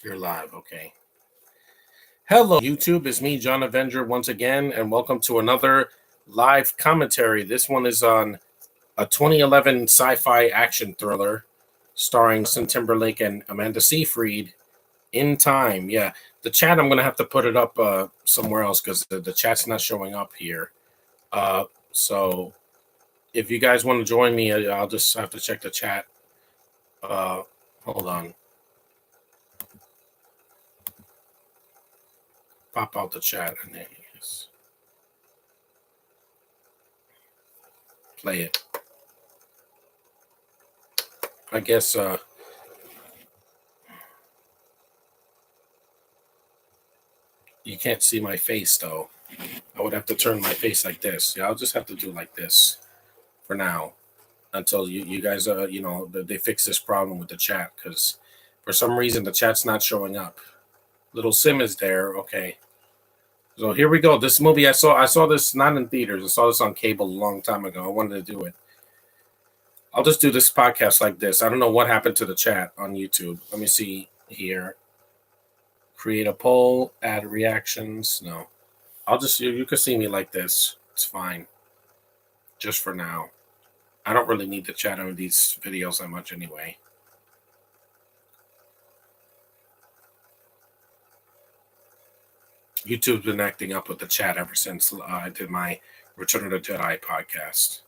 You're live, okay. Hello, YouTube. It's me, John Avenger, once again, and welcome to another live commentary. This one is on a 2011 sci-fi action thriller starring Justin Timberlake and Amanda Seyfried. In Time. Yeah, the chat. I'm gonna have to put it up somewhere else because the chat's not showing up here. So if you guys want to join me, I'll just have to check the chat. Hold on. Pop out the chat and then play it. I guess you can't see my face though. I would have to turn my face like this. Yeah, I'll just have to do like this for now until you guys they fix this problem with the chat because for some reason the chat's not showing up. Little Sim is there. Okay. So here we go. This movie I saw this not in theaters. I saw this on cable a long time ago. I wanted to do it. I'll just do this podcast like this. I don't know what happened to the chat on YouTube. Let me see here. Create a poll, add reactions. No. I'll just you can see me like this. It's fine. Just for now. I don't really need to chat on these videos that much anyway. YouTube's been acting up with the chat ever since I did my Return of the Jedi podcast.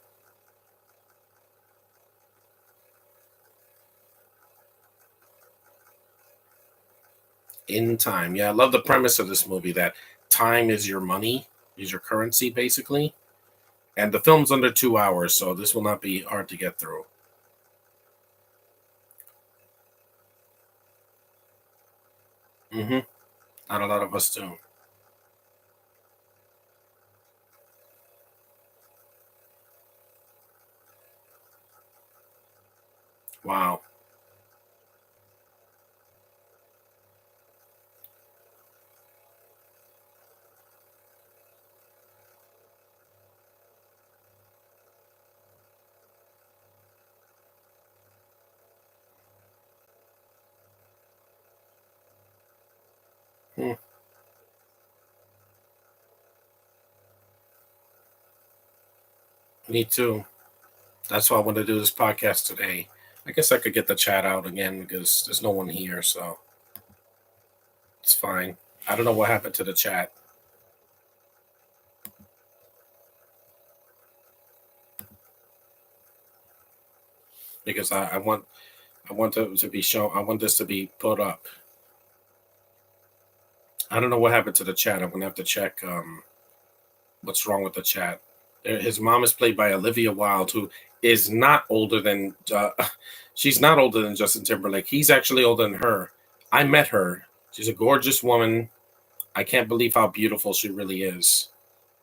In Time. Yeah, I love the premise of this movie that time is your money, is your currency, basically. And the film's under 2 hours, so this will not be hard to get through. Not a lot of us do. Wow. Hmm. Me too. That's why I want to do this podcast today. I guess I could get the chat out again because there's no one here, so it's fine. I don't know what happened to the chat. Because I want to be shown. I want this to be put up. I don't know what happened to the chat. I'm gonna have to check what's wrong with the chat. His mom is played by Olivia Wilde, who is not older than she's not older than Justin Timberlake. He's actually older than her. I met her. She's a gorgeous woman. I can't believe how beautiful she really is.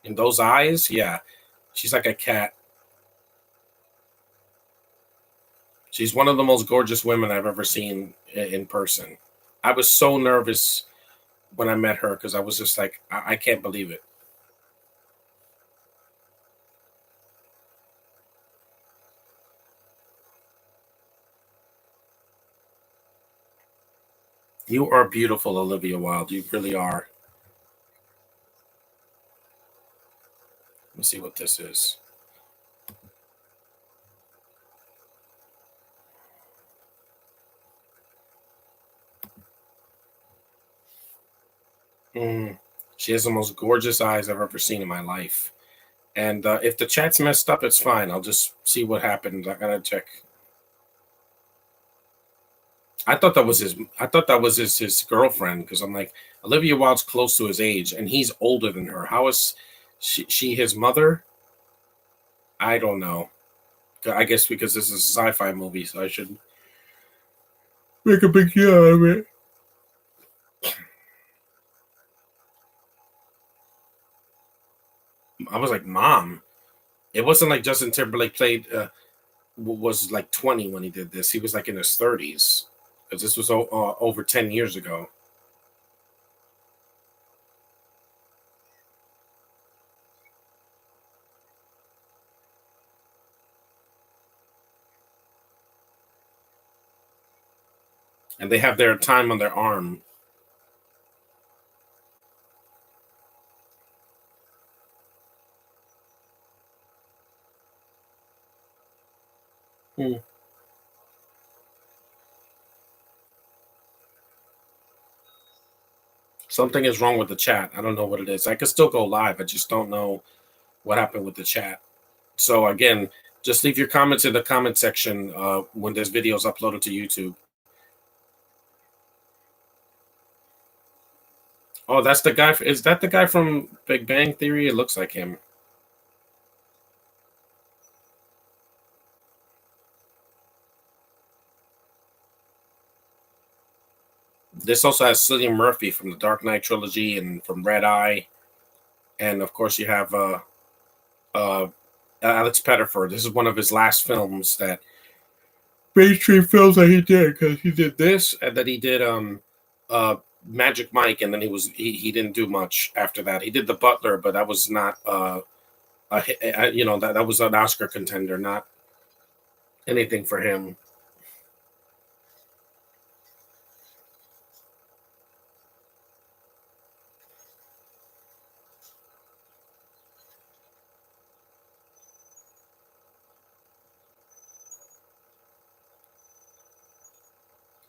In those eyes, yeah, she's like a cat. She's one of the most gorgeous women I've ever seen in person. I was so nervous when I met her because I was just like, I can't believe it. You are beautiful, Olivia Wilde. You really are. Let me see what this is. Mm. She has the most gorgeous eyes I've ever seen in my life. And if the chat's messed up, it's fine. I'll just see what happened. I gotta check. I thought that was his. I thought that was his girlfriend because I'm like Olivia Wilde's close to his age and he's older than her. How is she his mother? I don't know. I guess because this is a sci-fi movie, so I should make a big deal out of it. I was like, Mom. It wasn't like Justin Timberlake played was like 20 when he did this. He was like in his 30s because this was over 10 years ago. and they have their time on their arm. Hmm. Something is wrong with the chat. I don't know what it is. I could still go live. I just don't know what happened with the chat. So again, just leave your comments in the comment section when this video is uploaded to YouTube. Oh, that's the guy. Is that the guy from Big Bang Theory? It looks like him. This also has Cillian Murphy from the Dark Knight trilogy and from Red Eye, and of course you have uh, Alex Pettyfer. This is one of his last films, that mainstream films that he did, because he did this and then he did uh Magic Mike, and then he didn't do much after that. He did The Butler, but that was not you know, that was an Oscar contender, not anything for him.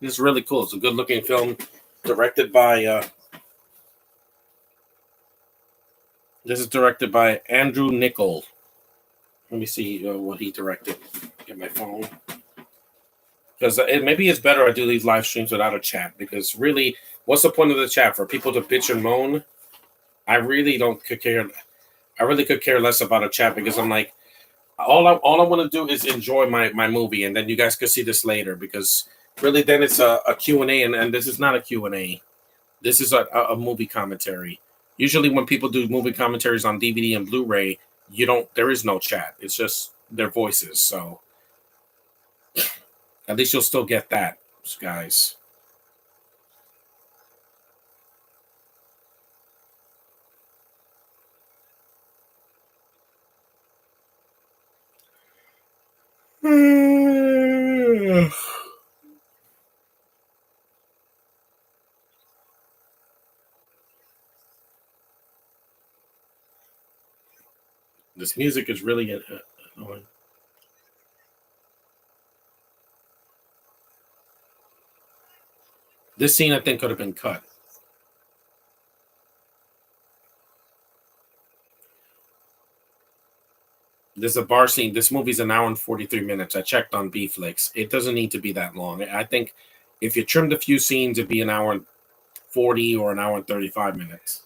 This is really cool. It's a good looking film, directed by this is directed by Andrew Niccol. Let me see what he directed. Get my phone, because maybe it's better I do these live streams without a chat, because really, what's the point of the chat? For people to bitch and moan? I really don't care. I really could care less about a chat, because I'm like, all I want to do is enjoy my movie, and then you guys could see this later, because really then it's a Q&A, and this is not a Q&A. This is a movie commentary. Usually when people do movie commentaries on DVD and Blu-ray, there is no chat. It's just their voices. So at least you'll still get that, guys. This music is really annoying. This scene, I think, could have been cut. There's a bar scene. This movie's an hour and 43 minutes. I checked on B-Flix. It doesn't need to be that long. I think if you trimmed a few scenes, it'd be an hour and 40 or an hour and 35 minutes.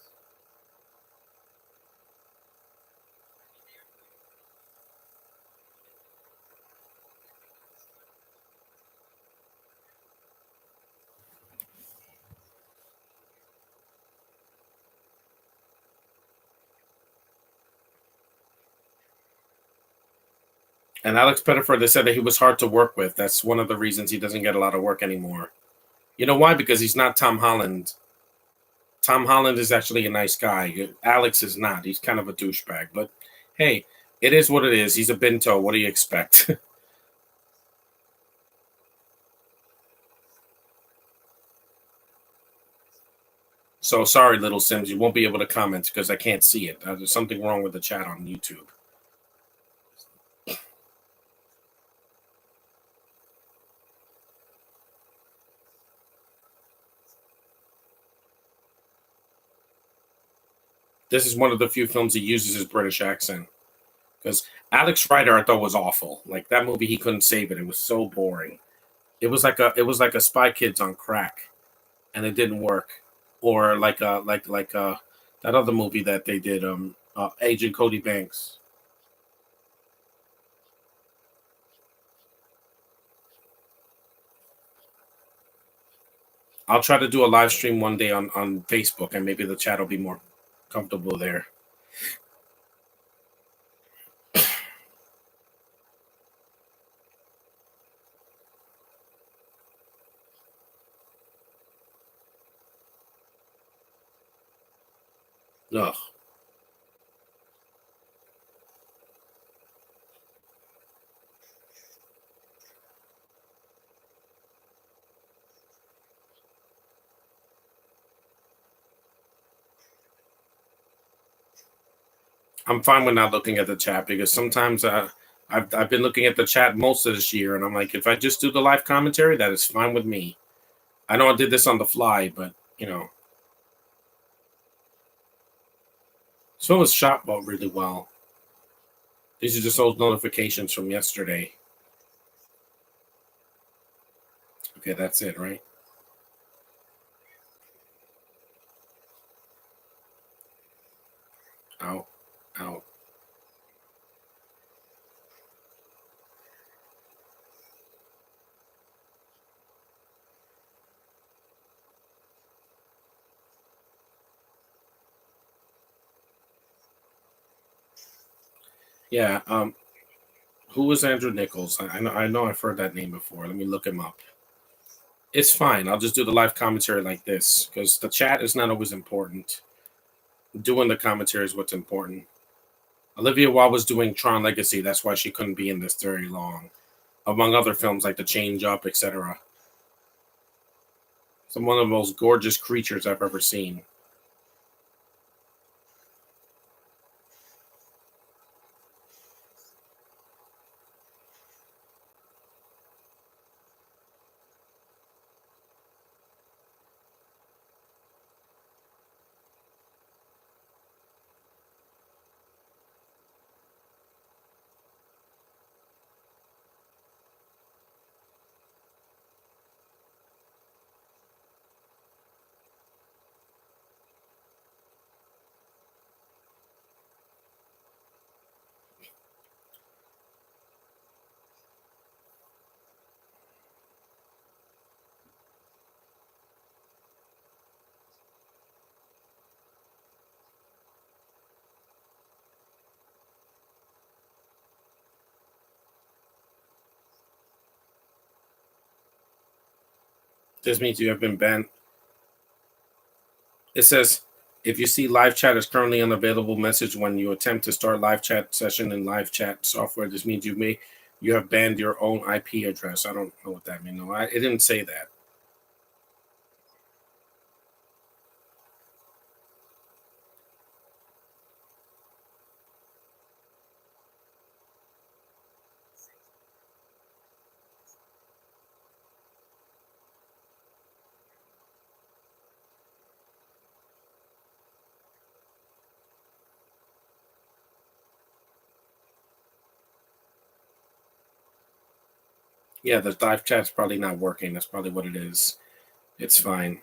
And Alex Pettyfer, they said that he was hard to work with. That's one of the reasons he doesn't get a lot of work anymore. You know why? Because he's not Tom Holland. Tom Holland is actually a nice guy. Alex is not. He's kind of a douchebag. But hey, it is what it is. He's a bento. What do you expect? So sorry, little Sims, you won't be able to comment because I can't see it. There's something wrong with the chat on YouTube. This is one of the few films he uses his British accent. Because Alex Rider, I thought, was awful. Like that movie, he couldn't save it. It was so boring. It was like a Spy Kids on crack, and it didn't work. Or like that other movie that they did, Agent Cody Banks. I'll try to do a live stream one day on Facebook, and maybe the chat will be more comfortable there. Ugh. I'm fine with not looking at the chat because sometimes I've been looking at the chat most of this year, and I'm like, if I just do the live commentary, that is fine with me. I know I did this on the fly, but this film was shot well, really well. These are just old notifications from yesterday. Okay, that's it, right? Out, out. Yeah. Who was Andrew Nichols? I know I've heard that name before. Let me look him up. It's fine. I'll just do the live commentary like this because the chat is not always important. Doing the commentary is what's important. Olivia Wilde was doing Tron Legacy. That's why she couldn't be in this very long, among other films like The Change Up, etc. It's one of the most gorgeous creatures I've ever seen. This means you have been banned. It says if you see live chat is currently unavailable message when you attempt to start live chat session in live chat software, this means you have banned your own IP address. I don't know what that means. No, it didn't say that. Yeah, the live chat's probably not working. That's probably what it is. It's fine.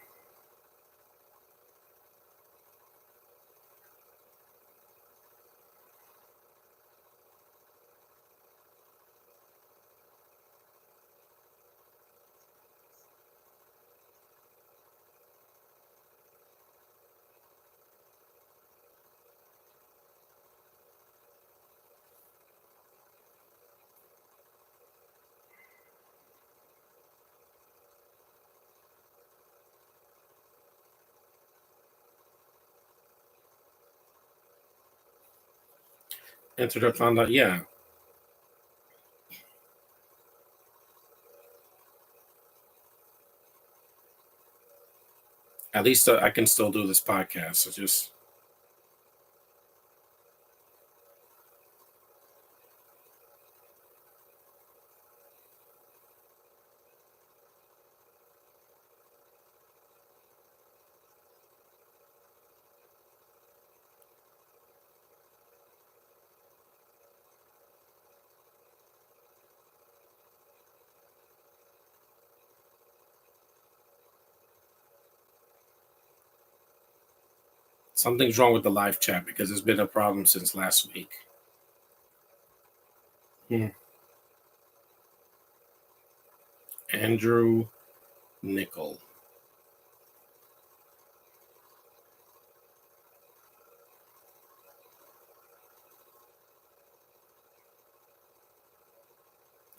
Entered up found out. Yeah, at least I can still do this podcast. So just something's wrong with the live chat because it's been a problem since last week. Hmm. Andrew Nickel.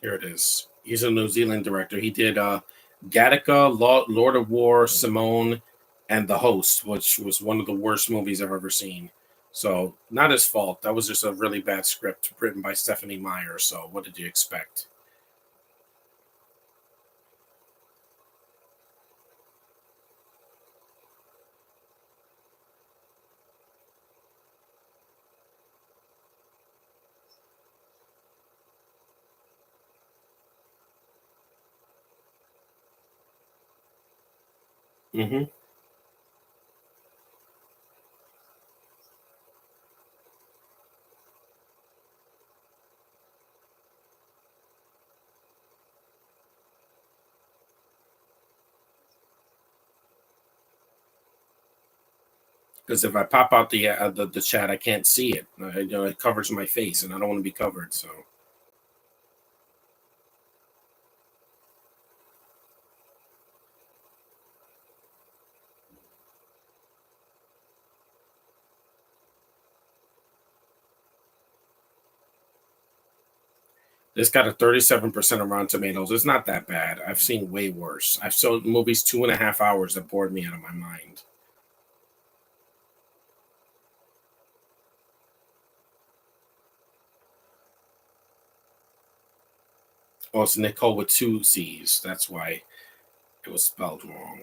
Here it is. He's a New Zealand director. He did Gattaca, Lord of War, Simone, and The Host, which was one of the worst movies I've ever seen. So not his fault. That was just a really bad script written by Stephanie Meyer. So what did you expect? Hmm. Because if I pop out the chat, I can't see it. It covers my face, and I don't want to be covered. So this got a 37% of Rotten Tomatoes. It's not that bad. I've seen way worse. I've sold movies 2.5 hours that bored me out of my mind. Oh, it's Nicole with two C's. That's why it was spelled wrong.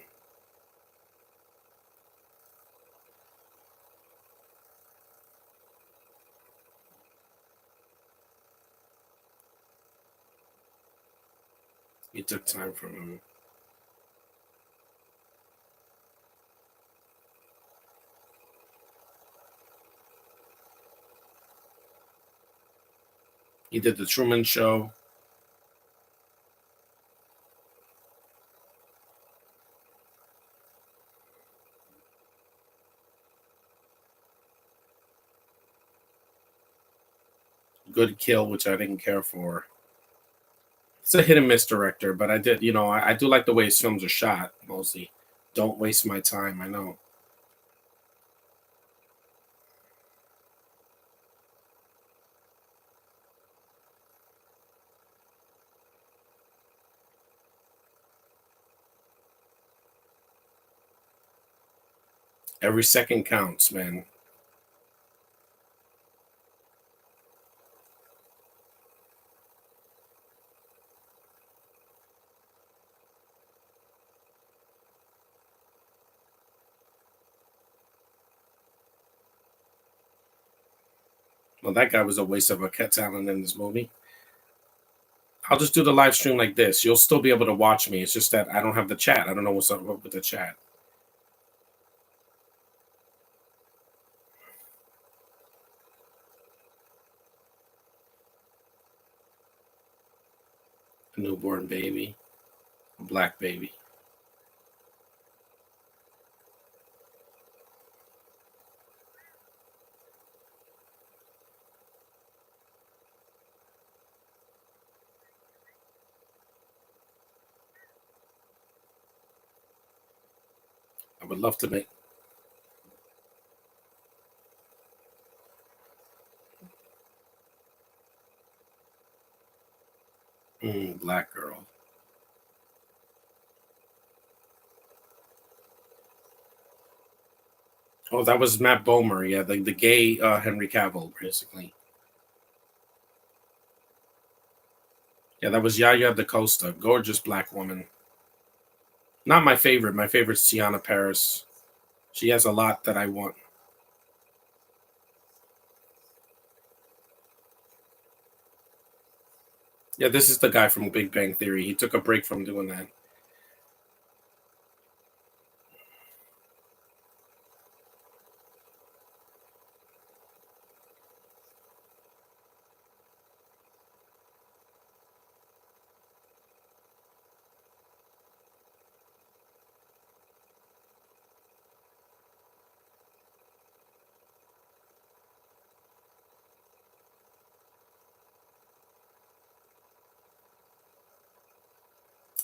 He took time from him. He did the Truman Show. Good Kill, which I didn't care for. It's a hit and miss director, but I did, I do like the way his films are shot mostly. Don't waste my time. I know. Every second counts, man. Well, that guy was a waste of a talent in this movie. I'll just do the live stream like this. You'll still be able to watch me. It's just that I don't have the chat. I don't know what's up with the chat. A newborn baby, a black baby. I would love to make Black Girl. Oh, that was Matt Bomer. Yeah, the gay Henry Cavill, basically. Yeah, that was Yaya DaCosta, gorgeous black woman. Not my favorite. My favorite's Tiana Paris. She has a lot that I want. Yeah, this is the guy from Big Bang Theory. He took a break from doing that.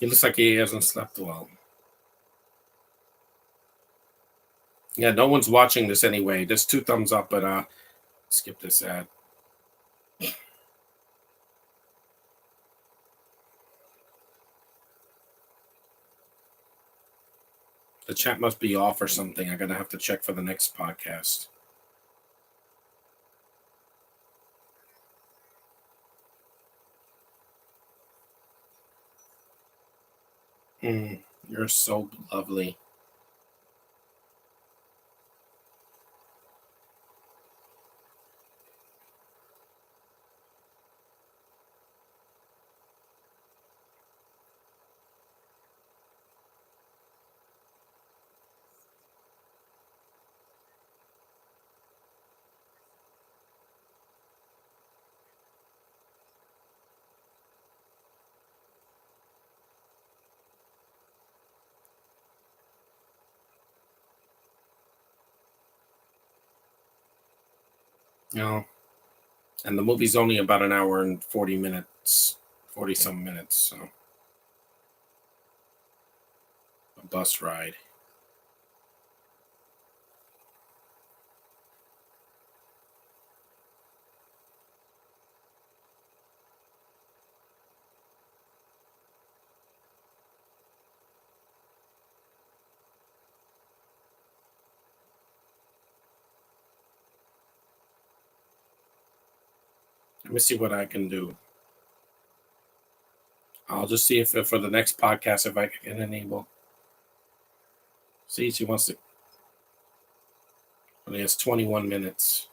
He looks like he hasn't slept well. Yeah, no one's watching this anyway. Just two thumbs up, but skip this ad. The chat must be off or something. I'm gonna have to check for the next podcast. You're so lovely. You know, and the movie's only about an hour and 40 minutes, 40 some minutes. So a bus ride. Let me see what I can do. I'll just see if for the next podcast if I can enable. See, she wants to. Only has 21 minutes.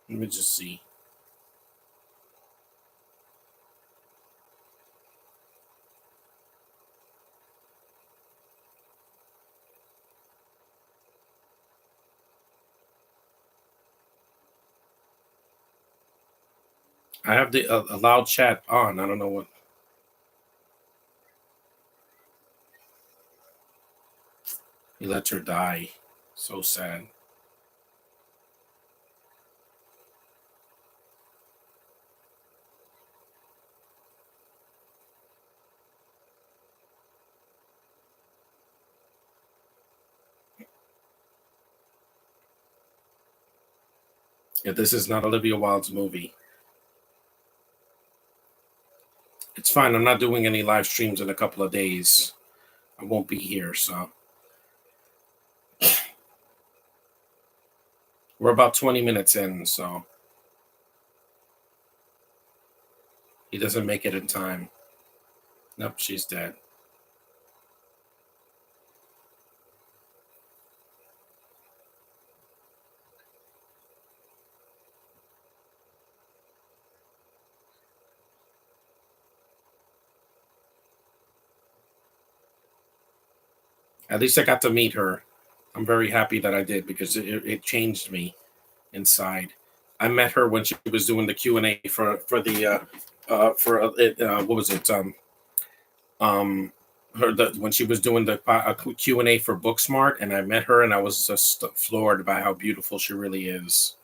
Let me just see. I have the allowed chat on. I don't know what. He lets her die. So sad. Yeah, this is not Olivia Wilde's movie. It's fine. I'm not doing any live streams in a couple of days. I won't be here, so we're about 20 minutes in, so he doesn't make it in time. Nope, she's dead. At least I got to meet her. I'm very happy that I did because it changed me inside. I met her when she was doing the Q&A for the what was it her when she was doing the Q&A for Booksmart, and I met her and I was just floored by how beautiful she really is.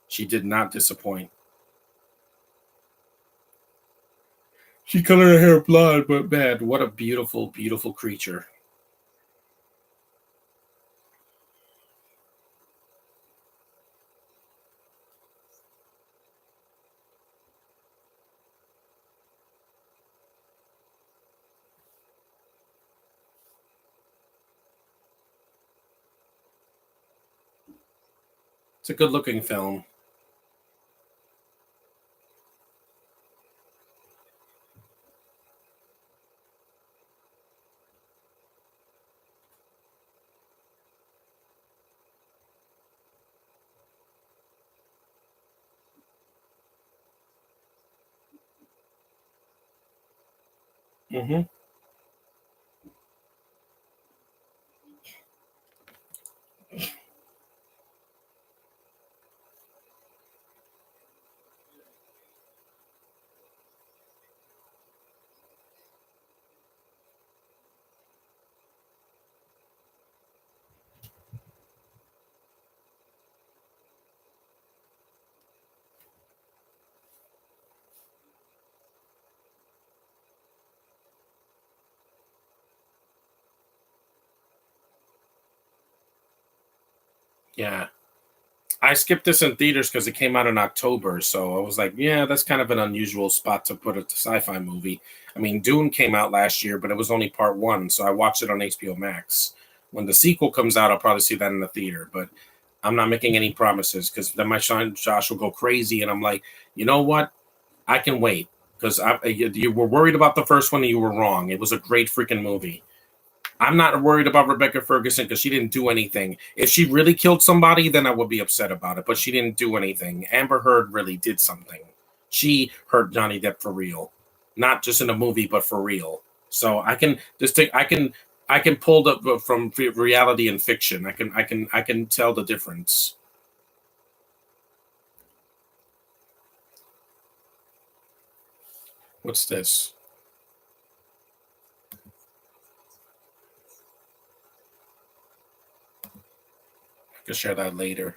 She did not disappoint. She colored her hair blonde, but man, what a beautiful, beautiful creature. It's a good looking film. Mm-hmm. Yeah. I skipped this in theaters because it came out in October, so I was like, yeah, that's kind of an unusual spot to put a sci-fi movie. I mean, Dune came out last year, but it was only part one, so I watched it on HBO Max. When the sequel comes out, I'll probably see that in the theater, but I'm not making any promises because then my son Josh will go crazy, and I'm like, you know what? I can wait because you were worried about the first one, and you were wrong. It was a great freaking movie. I'm not worried about Rebecca Ferguson because she didn't do anything. If she really killed somebody, then I would be upset about it. But she didn't do anything. Amber Heard really did something. She hurt Johnny Depp for real, not just in a movie, but for real. So I can just take. I can pull the from reality and fiction. I can tell the difference. What's this? I can share that later.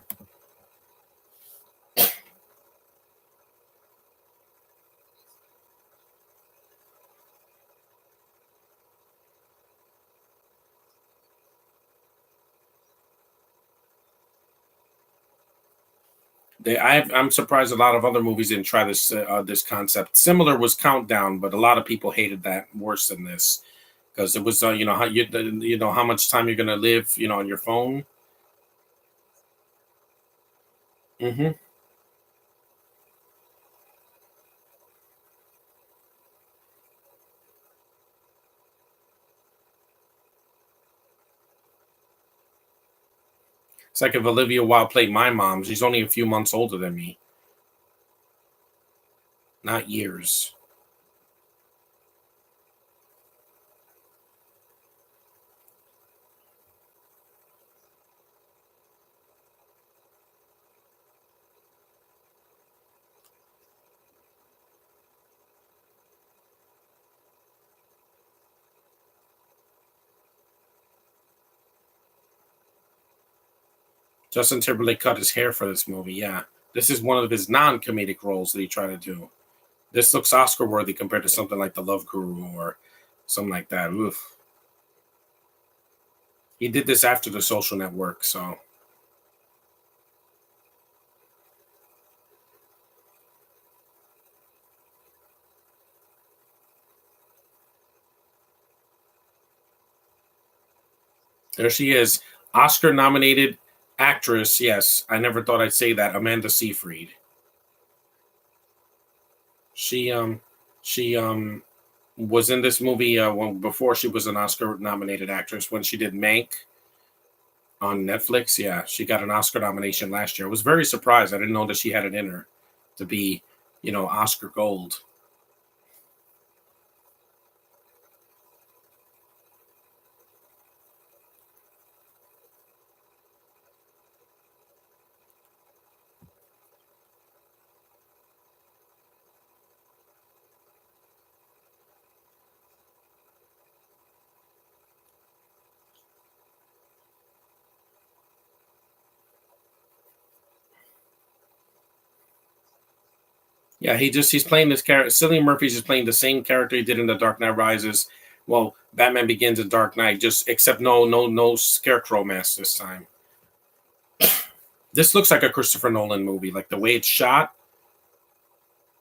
I'm surprised a lot of other movies didn't try this concept. Similar was Countdown, but a lot of people hated that worse than this because it was how you know how much time you're gonna live on your phone. Hmm. It's like if Olivia Wilde played my mom. She's only a few months older than me, not years. Justin Timberlake cut his hair for this movie. Yeah, this is one of his non-comedic roles that he tried to do. This looks Oscar worthy compared to something like The Love Guru or something like that. Oof. He did this after The Social Network, so there she is, Oscar nominated actress. Yes, I never thought I'd say that. Amanda Seyfried. She she was in this movie before she was an Oscar nominated actress when she did Mank on Netflix. Yeah, she got an Oscar nomination last year. I was very surprised. I didn't know that she had it in her to be, Oscar gold. Yeah, he's playing this character. Cillian Murphy's just playing the same character he did in The Dark Knight Rises. Well, Batman Begins and Dark Knight, just except no scarecrow mask this time. This looks like a Christopher Nolan movie, like the way it's shot.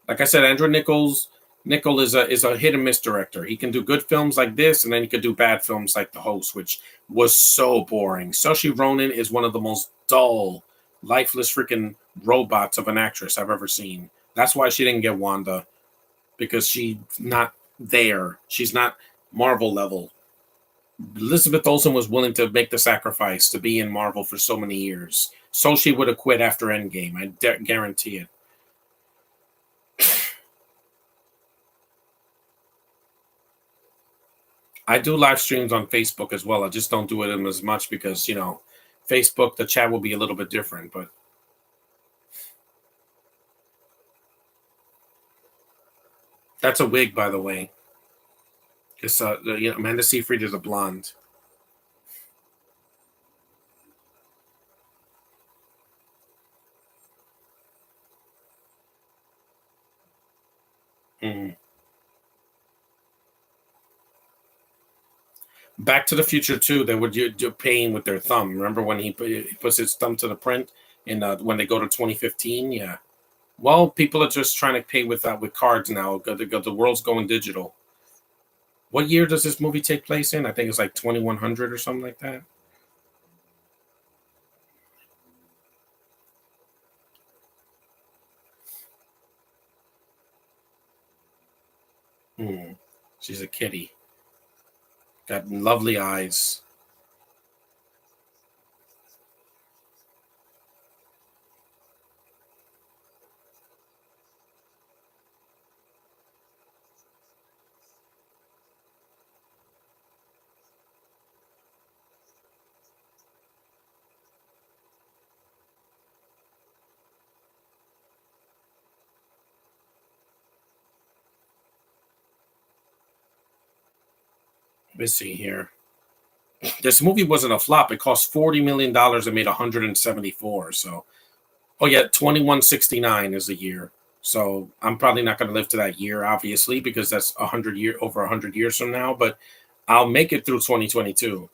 Like I said, Andrew Nichol is a hit and miss director. He can do good films like this, and then he could do bad films like The Host, which was so boring. Saoirse Ronan is one of the most dull, lifeless freaking robots of an actress I've ever seen. That's why she didn't get Wanda, because she's not there. She's not Marvel level. Elizabeth Olsen was willing to make the sacrifice to be in Marvel for so many years. So she would have quit after Endgame. I guarantee it. I do live streams on Facebook as well. I just don't do it as much because, Facebook, the chat will be a little bit different. But that's a wig, by the way. Because Amanda Seyfried is a blonde. Mm. Back to the Future too. They would do paying with their thumb. Remember when he puts his thumb to the print in when they go to 2015? Yeah. Well, people are just trying to pay with cards now. The world's going digital. What year does this movie take place in? I think it's like 2100 or something like that. Hmm. She's a kitty. Got lovely eyes. Let me see here. This movie wasn't a flop. It cost $40 million and made 174. So, oh yeah, 2169 is the year. So I'm probably not going to live to that year, obviously, because that's over 100 years from now. But I'll make it through 2022.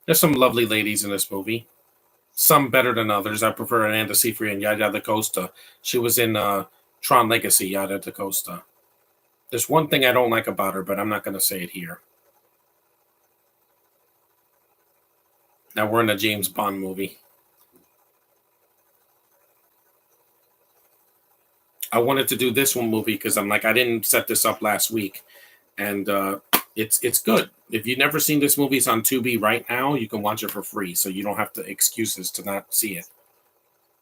There's some lovely ladies in this movie. Some better than others. I prefer Amanda Seyfried and Yaya Da Costa. She was in Tron Legacy, Yaya Da Costa. There's one thing I don't like about her, but I'm not going to say it here. Now we're in a James Bond movie. I wanted to do this one movie because I'm like, I didn't set this up last week, and it's good. If you've never seen this movie, it's on Tubi right now. You can watch it for free, so you don't have to excuses to not see it.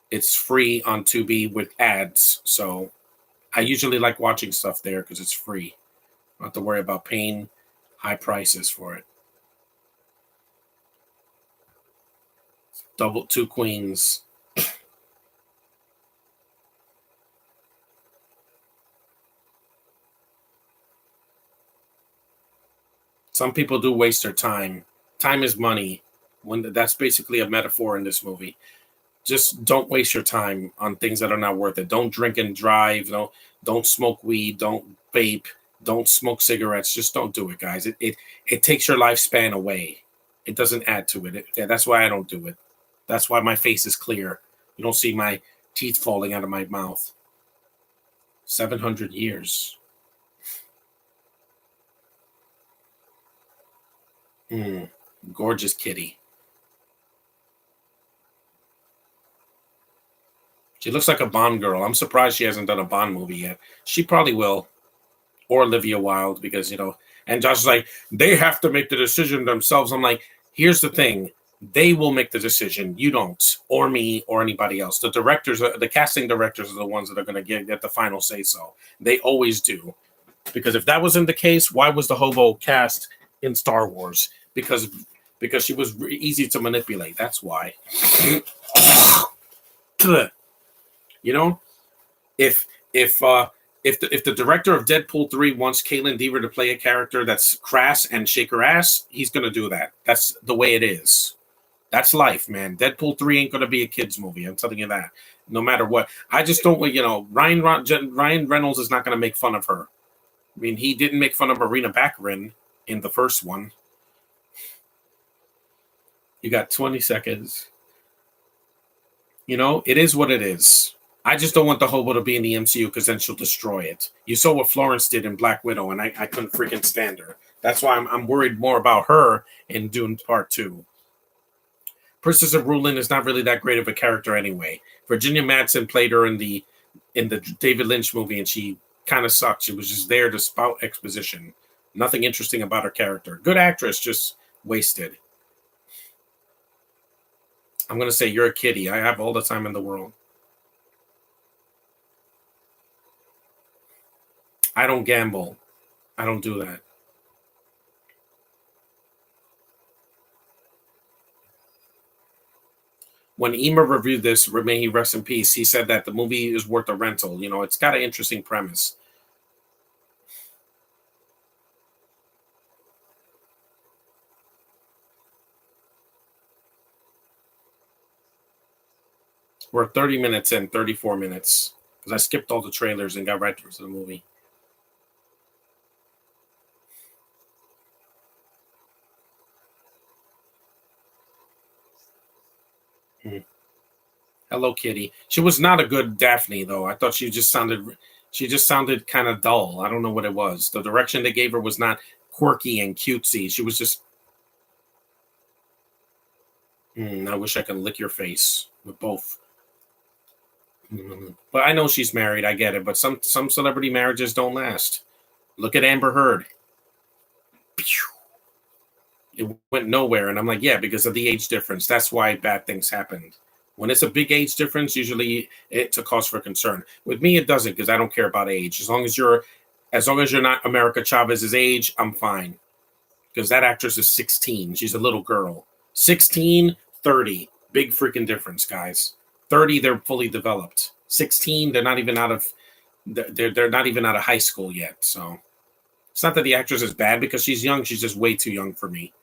It's free on Tubi with ads, so I usually like watching stuff there because it's free. I don't have to worry about paying high prices for it. Double two queens. Some people do waste their time. Time is money. When that's basically a metaphor in this movie. Just don't waste your time on things that are not worth it. Don't drink and drive. Don't smoke weed. Don't vape. Don't smoke cigarettes. Just don't do it, guys. It takes your lifespan away. It doesn't add to it. Yeah, that's why I don't do it. That's why my face is clear. You don't see my teeth falling out of my mouth. 700 years. Gorgeous kitty. She looks like a Bond girl. I'm surprised she hasn't done a Bond movie yet. She probably will. Or Olivia Wilde, because, and Josh is like, they have to make the decision themselves. I'm like, here's the thing. They will make the decision. You don't, or me, or anybody else. The directors, the casting directors are the ones that are going to get the final say so. They always do. Because if that wasn't the case, why was the hobo cast in Star Wars? Because she was easy to manipulate. That's why. You know, if the director of Deadpool 3 wants Caitlin Dever to play a character that's crass and shake her ass, he's going to do that. That's the way it is. That's life, man. Deadpool 3 ain't going to be a kid's movie. I'm telling you that. No matter what. I just don't, Ryan Reynolds is not going to make fun of her. I mean, he didn't make fun of Marina Baccarin in the first one. You got 20 seconds. It is what it is. I just don't want the hobo to be in the MCU because then she'll destroy it. You saw what Florence did in Black Widow, and I couldn't freaking stand her. That's why I'm worried more about her in Dune Part 2. Princess of Rulin is not really that great of a character anyway. Virginia Madsen played her in the David Lynch movie, and she kind of sucked. She was just there to spout exposition. Nothing interesting about her character. Good actress, just wasted. I'm going to say you're a kitty. I have all the time in the world. I don't gamble. I don't do that. When Ema reviewed this, may he rest in peace, he said that the movie is worth a rental. It's got an interesting premise. We're 30 minutes in, 34 minutes, because I skipped all the trailers and got right to the movie. Hello Kitty. She was not a good Daphne though. I thought she just sounded kind of dull. I don't know what it was. The direction they gave her was not quirky and cutesy. She was just I wish I could lick your face with both. But I know she's married. I get it. But some celebrity marriages don't last. Look at Amber Heard. It went nowhere, and I'm like, yeah, because of the age difference. That's why bad things happened. When it's a big age difference, usually it's a cause for concern. With me, it doesn't because I don't care about age. As long as you're not America Chavez's age, I'm fine. Because that actress is 16. She's a little girl. 16, 30. Big freaking difference, guys. 30, they're fully developed. 16, they're not even out of high school yet. So it's not that the actress is bad because she's young. She's just way too young for me.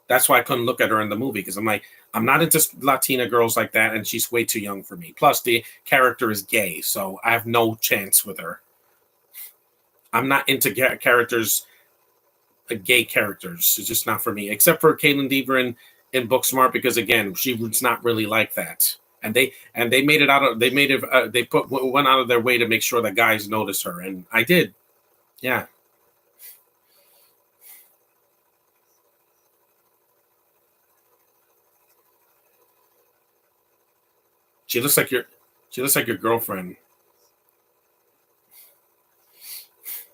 That's why I couldn't look at her in the movie because I'm like, I'm not into Latina girls like that, and she's way too young for me. Plus, the character is gay, so I have no chance with her. I'm not into characters, gay characters. It's just not for me. Except for Caitlin Deaver in Booksmart, because again, she was not really like that. And they made it out of they went out of their way to make sure that guys notice her, and I did. Yeah, she looks like your girlfriend.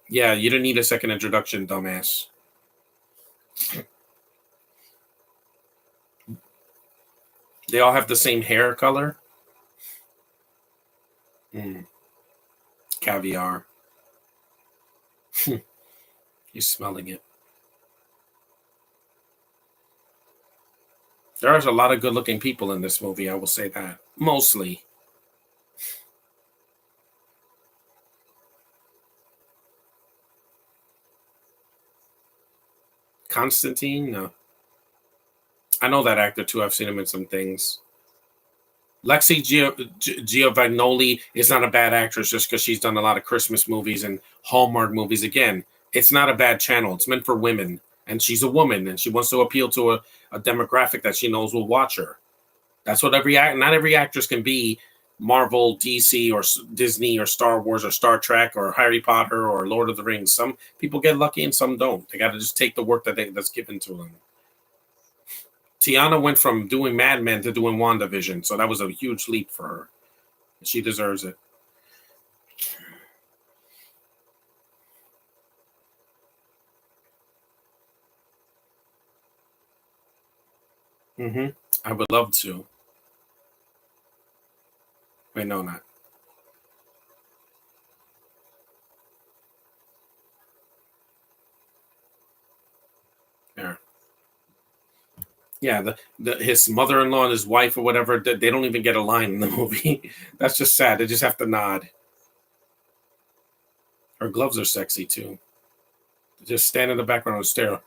Yeah, you didn't need a second introduction, dumbass. They all have the same hair color. Mm, caviar. He's smelling it. There's a lot of good-looking people in this movie. I will say that mostly. Constantine. No, I know that actor too. I've seen him in some things. Lexi Giovanni is not a bad actress just because she's done a lot of Christmas movies and Hallmark movies. Again, it's not a bad channel. It's meant for women, and she's a woman, and she wants to appeal to a demographic that she knows will watch her. That's what not every actress can be Marvel, DC, or Disney, or Star Wars, or Star Trek, or Harry Potter, or Lord of the Rings. Some people get lucky and some don't. They got to just take the work that's given to them. Tiana went from doing Mad Men to doing WandaVision, so that was a huge leap for her. She deserves it. I would love to. Wait, no, not there. Yeah, his mother-in-law and his wife or whatever, they don't even get a line in the movie. That's just sad. They just have to nod. Her gloves are sexy too. Just stand in the background and stare.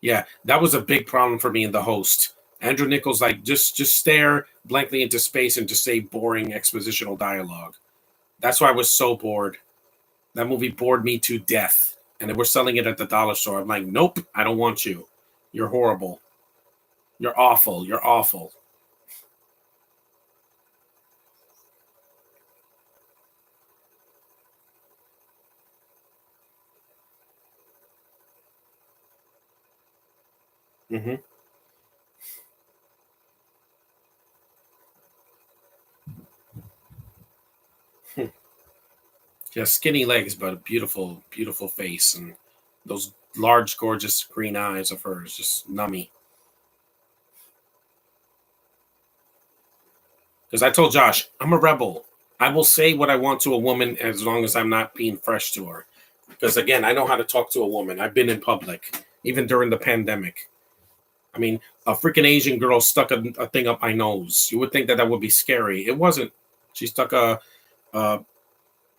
Yeah, that was a big problem for me in The Host. Andrew Nichols, like, just stare blankly into space and just say boring expositional dialogue. That's why I was so bored. That movie bored me to death. And they were selling it at the dollar store. I'm like, nope, I don't want you. You're horrible. You're awful. You're awful. Hmm. She has skinny legs, but a beautiful, beautiful face, and those large, gorgeous green eyes of hers, just nummy. Because I told Josh, I'm a rebel. I will say what I want to a woman as long as I'm not being fresh to her. Because again, I know how to talk to a woman. I've been in public, even during the pandemic. I mean, a freaking Asian girl stuck a thing up my nose. You would think that would be scary. It wasn't. She stuck a, a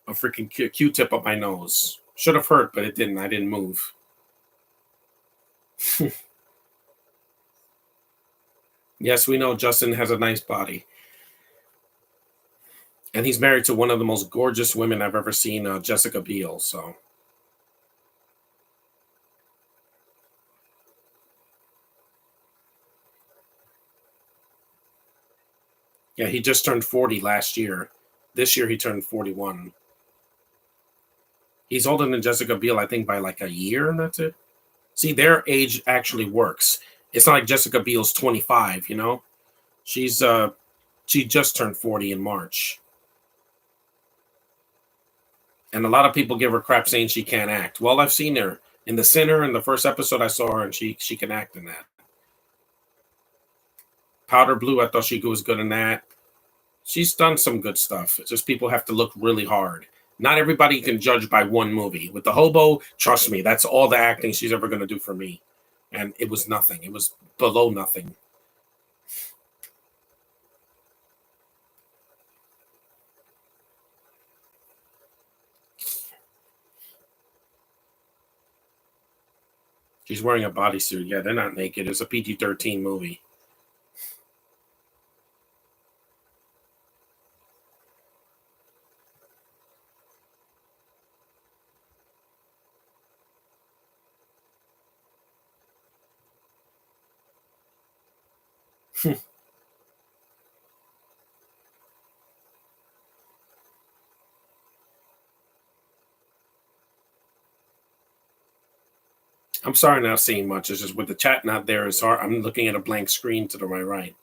freaking Q-tip up my nose. Should have hurt, but it didn't. I didn't move. Yes, we know Justin has a nice body. And he's married to one of the most gorgeous women I've ever seen, Jessica Biel. So, yeah, he just turned 40 last year. This year he turned 41. He's older than Jessica Biel, I think, by like a year, and that's it. See, their age actually works. It's not like Jessica Biel's 25, you know? She's she just turned 40 in March. And a lot of people give her crap saying she can't act. Well, I've seen her in The Sinner. In the first episode, I saw her, and she can act in that. Powder Blue, I thought she was good in that. She's done some good stuff. It's just people have to look really hard. Not everybody can judge by one movie. With The Hobo, trust me, that's all the acting she's ever going to do for me. And it was nothing. It was below nothing. She's wearing a bodysuit. Yeah, they're not naked. It's a PG-13 movie. I'm sorry not seeing much. It's just with the chat not there, it's hard. I'm looking at a blank screen to my right.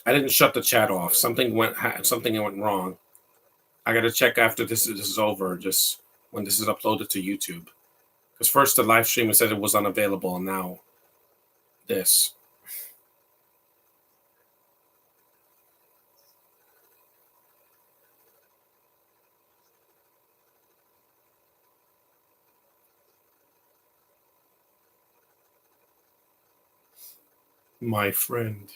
I didn't shut the chat off. Something went wrong. I got to check after this is over, just when this is uploaded to YouTube. Because first the live stream said it was unavailable, and now this. My friend.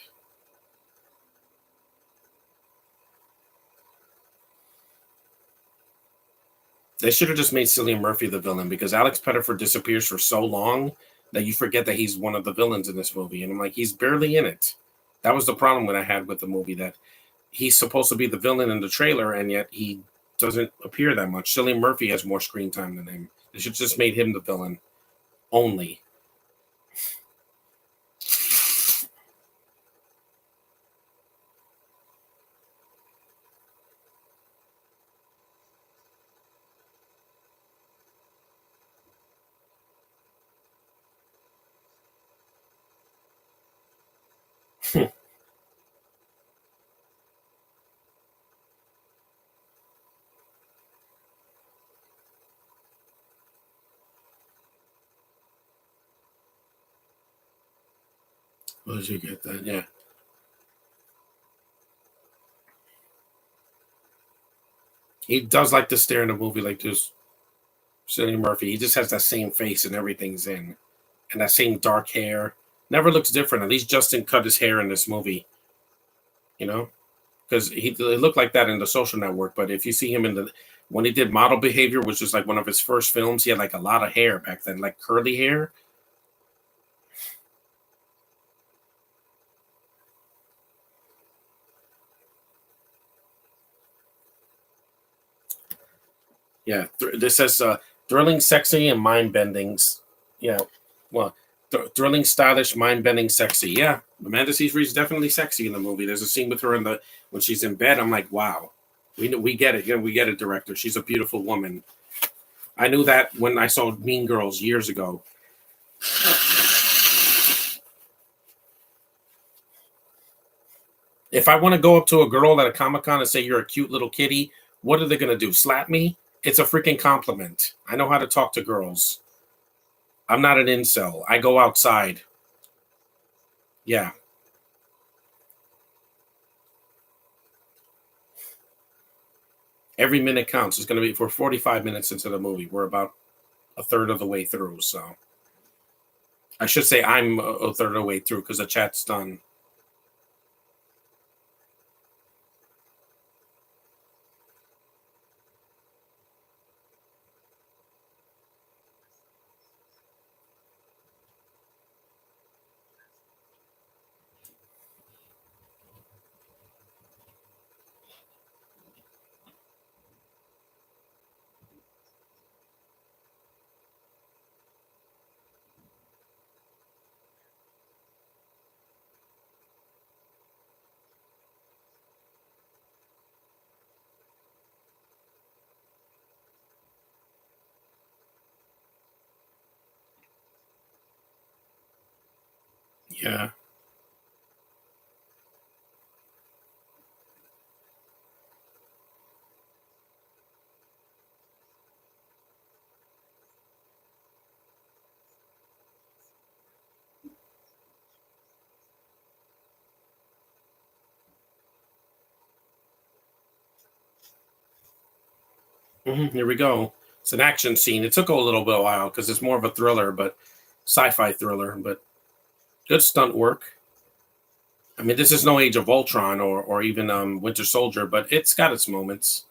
They should have just made Cillian Murphy the villain, because Alex Pettyfer disappears for so long that you forget that he's one of the villains in this movie. And I'm like, he's barely in it. That was the problem that I had with the movie, that he's supposed to be the villain in the trailer, and yet he doesn't appear that much. Cillian Murphy has more screen time than him. They should just made him the villain only. Where did you get that? Yeah. He does like to stare in a movie like this. Cillian Murphy. He just has that same face and everything's in. And that same dark hair. Never looks different. At least Justin cut his hair in this movie. You know? Because he looked like that in The Social Network. But if you see him when he did Model Behavior, which was like one of his first films, he had like a lot of hair back then, like curly hair. Yeah, this says thrilling, sexy, and mind bending. Yeah, well, thrilling, stylish, mind bending, sexy. Yeah, Amanda Seyfried is definitely sexy in the movie. There's a scene with her when she's in bed. I'm like, wow, we get it. Yeah, we get it, director. She's a beautiful woman. I knew that when I saw Mean Girls years ago. If I want to go up to a girl at a Comic-Con and say you're a cute little kitty, what are they going to do? Slap me? It's a freaking compliment. I know how to talk to girls. I'm not an incel. I go outside. Yeah. Every minute counts. It's going to be for 45 minutes into the movie. We're about a third of the way through. So I should say I'm a third of the way through because the chat's done. Yeah. Here we go. It's an action scene. It took a little bit of while because it's more of a thriller, but sci-fi thriller, but good stunt work. I mean, this is no Age of Ultron or even Winter Soldier, but it's got its moments.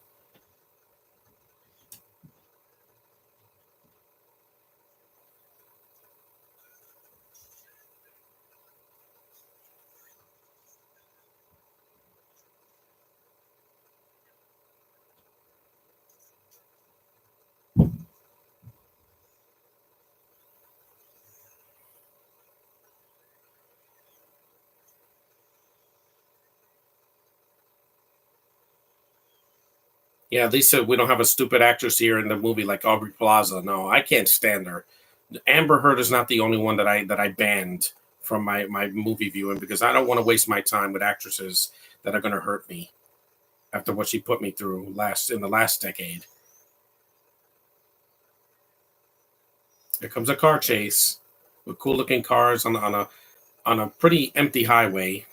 Yeah, they said we don't have a stupid actress here in the movie like Aubrey Plaza. No, I can't stand her. Amber Heard is not the only one that I banned from my movie viewing because I don't want to waste my time with actresses that are going to hurt me after what she put me through last in the last decade. Here comes a car chase with cool looking cars on a pretty empty highway.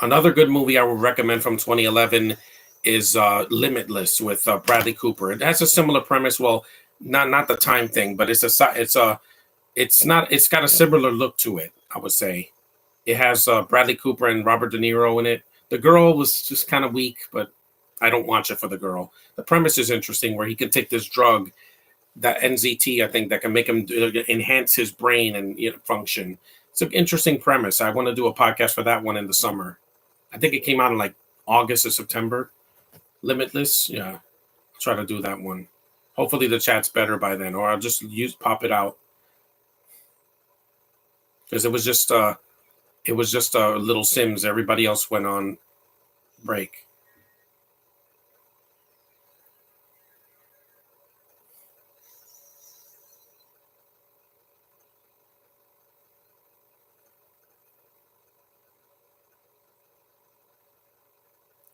Another good movie I would recommend from 2011 is Limitless with Bradley Cooper. It has a similar premise. Well, not the time thing, but it's not it's got a similar look to it. I would say it has Bradley Cooper and Robert De Niro in it. The girl was just kind of weak, but I don't watch it for the girl. The premise is interesting, where he can take this drug, that NZT, I think, that can make him enhance his brain and function. It's an interesting premise. I want to do a podcast for that one in the summer. I think it came out in like August or September. Limitless, yeah. I'll try to do that one. Hopefully the chat's better by then, or I'll just use pop it out because it was just little Sims. Everybody else went on break.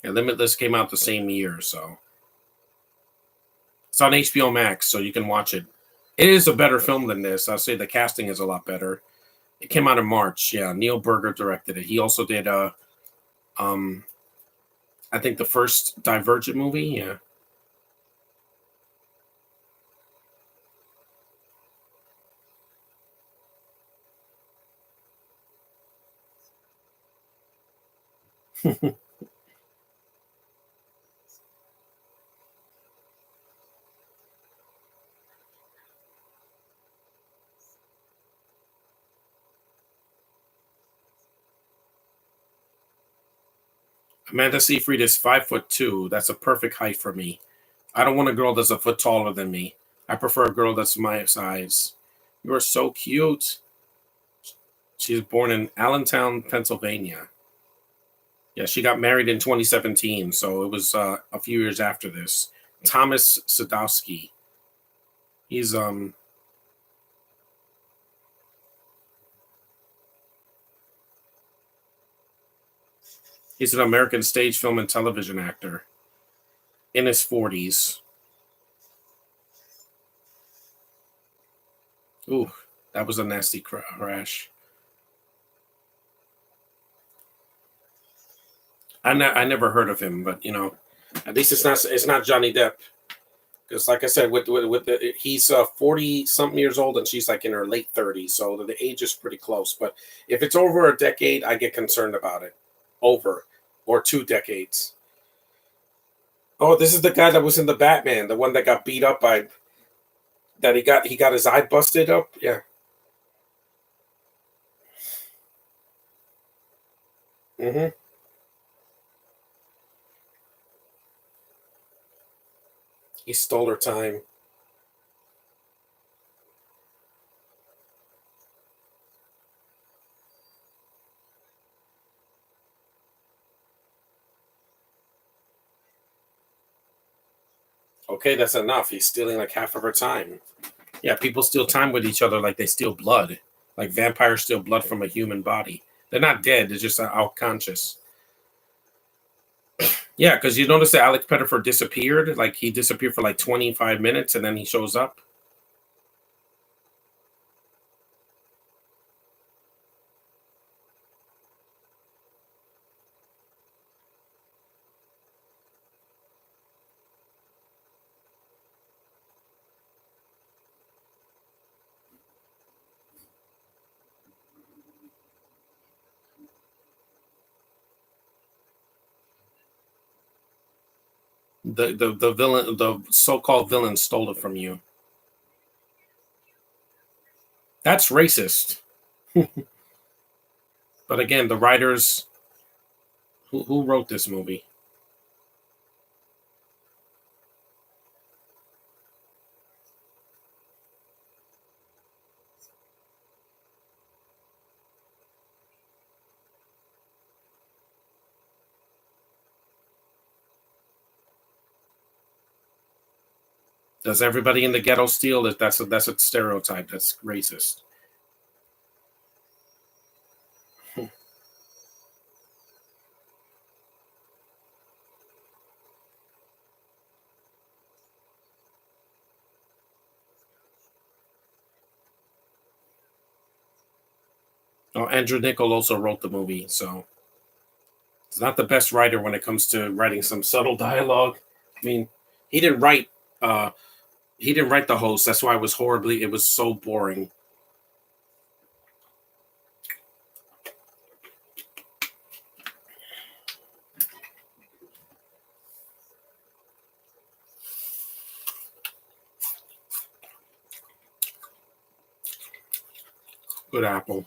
Yeah, Limitless came out the same year, so it's on HBO Max, so you can watch it. It is a better film than this. I'll say the casting is a lot better. It came out in March. Yeah, Neil Berger directed it. He also did um I think the first Divergent movie. Yeah. Amanda Seyfried is 5'2". That's a perfect height for me. I don't want a girl that's a foot taller than me. I prefer a girl that's my size. You are so cute. She was born in Allentown, Pennsylvania. Yeah, she got married in 2017, so it was a few years after this. Thomas Sadowski. He's he's an American stage, film, and television actor in his 40s. Ooh, that was a nasty crash. I never heard of him, but at least it's not Johnny Depp. Because, like I said, he's 40 something years old and she's like in her late 30s, so the age is pretty close. But if it's over a decade, I get concerned about it. Over or 2 decades. Oh, this is the guy that was in the Batman, the one that got beat up by that he got his eye busted up. Yeah. hmm He stole her time. Okay, that's enough. He's stealing like half of her time. Yeah, people steal time with each other like they steal blood. Like vampires steal blood from a human body. They're not dead, they're just out conscious. Yeah, because you notice that Alex Pettiford disappeared. Like he disappeared for like 25 minutes and then he shows up. The villain, the so-called villain, stole it from you. That's racist. But again, the writers who wrote this movie. Does everybody in the ghetto steal? That's a stereotype. That's racist. Oh, Andrew Niccol also wrote the movie, so he's not the best writer when it comes to writing some subtle dialogue. I mean, he didn't write. Uh, he didn't write the host. That's why it was horribly. It was so boring. Good apple.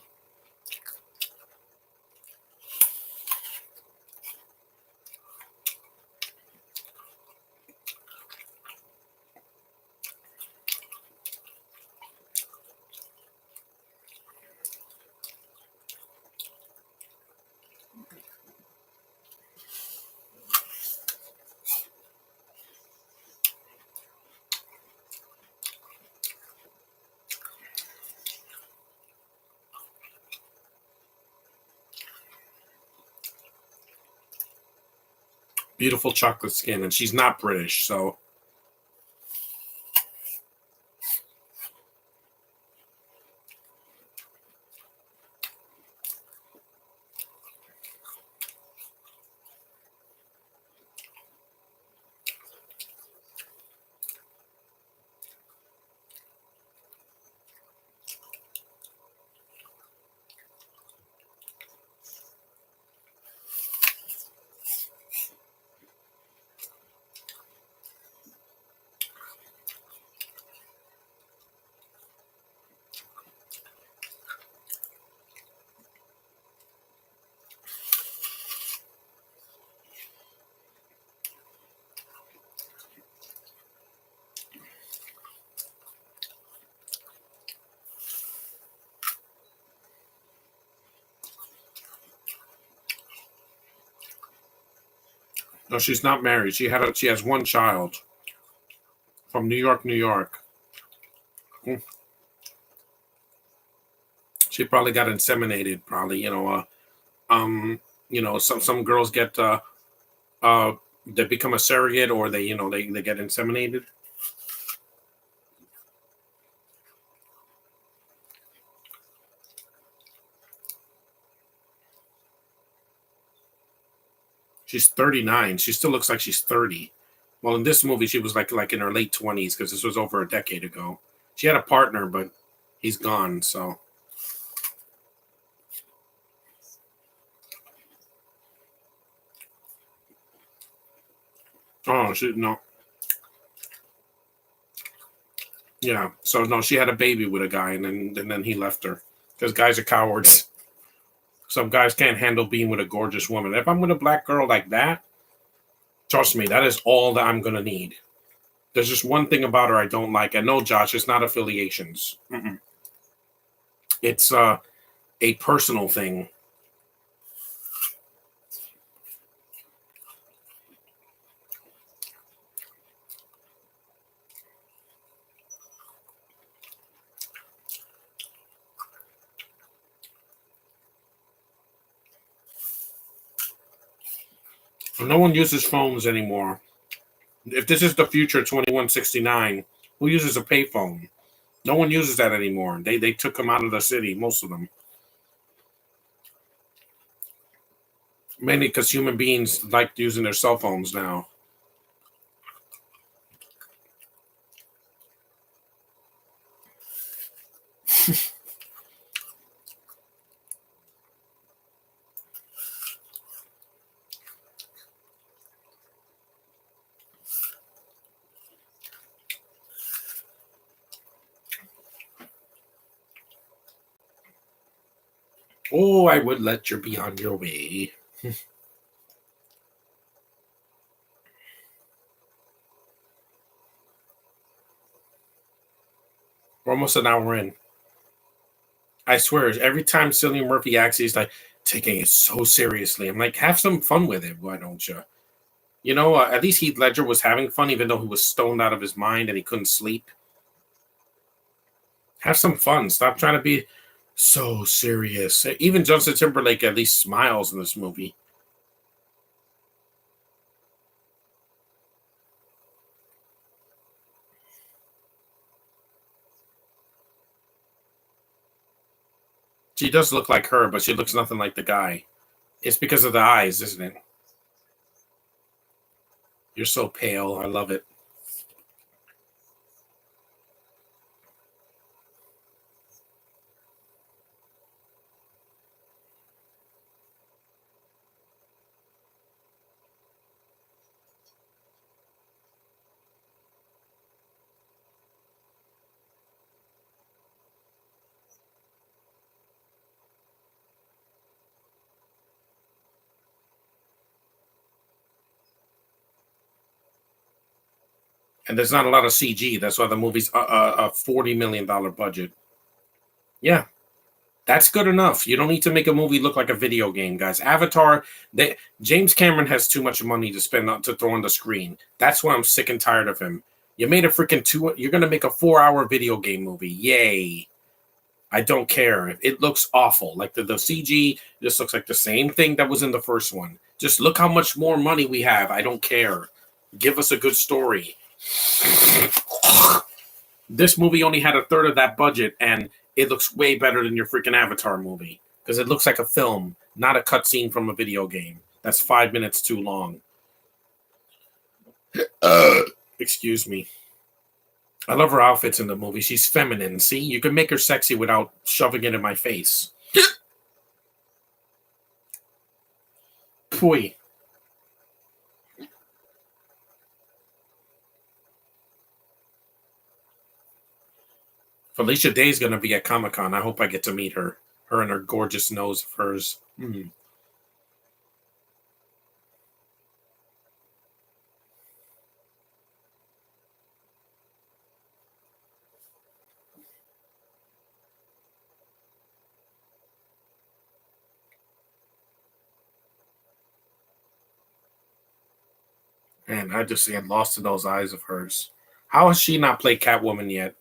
Beautiful chocolate skin, and she's not British, so. No, she's not married. She has one child from New York, New York. Mm. She probably got inseminated. Probably, some girls get uh, they become a surrogate, or they get inseminated. She's 39. She still looks like she's 30. Well, in this movie, she was like in her late 20s because this was over a decade ago. She had a partner, but he's gone. So, oh, she no, yeah. So no, she had a baby with a guy, and then he left her because guys are cowards. Some guys can't handle being with a gorgeous woman. If I'm with a black girl like that, trust me, that is all that I'm gonna need. There's just one thing about her I don't like. And no, Josh, it's not affiliations. Mm-mm. It's a personal thing. No one uses phones anymore. If this is the future 2169, who uses a payphone? No one uses that anymore. They took them out of the city, most of them. Mainly because human beings like using their cell phones now. Oh, I would let you be on your way. We're almost an hour in. I swear, every time Cillian Murphy acts, he's like taking it so seriously. I'm like, have some fun with it. Why don't you? At least Heath Ledger was having fun, even though he was stoned out of his mind and he couldn't sleep. Have some fun. Stop trying to be so serious. Even Justin Timberlake at least smiles in this movie. She does look like her, but she looks nothing like the guy. It's because of the eyes, isn't it? You're so pale. I love it. And there's not a lot of CG. That's why the movie's a $40 million budget. Yeah, that's good enough. You don't need to make a movie look like a video game, guys. Avatar, James Cameron has too much money to spend to throw on the screen. That's why I'm sick and tired of him. You made a freaking two. You're gonna make a 4 hour video game movie. Yay! I don't care. It looks awful. Like the CG just looks like the same thing that was in the first one. Just look how much more money we have. I don't care. Give us a good story. This movie only had a third of that budget, and it looks way better than your freaking Avatar movie because it looks like a film, not a cutscene from a video game. That's 5 minutes too long. Excuse me. I love her outfits in the movie. She's feminine. See, you can make her sexy without shoving it in my face. Pui. Felicia Day's gonna be at Comic Con. I hope I get to meet her. Her and her gorgeous nose of hers. Man, I just get lost in those eyes of hers. How has she not played Catwoman yet?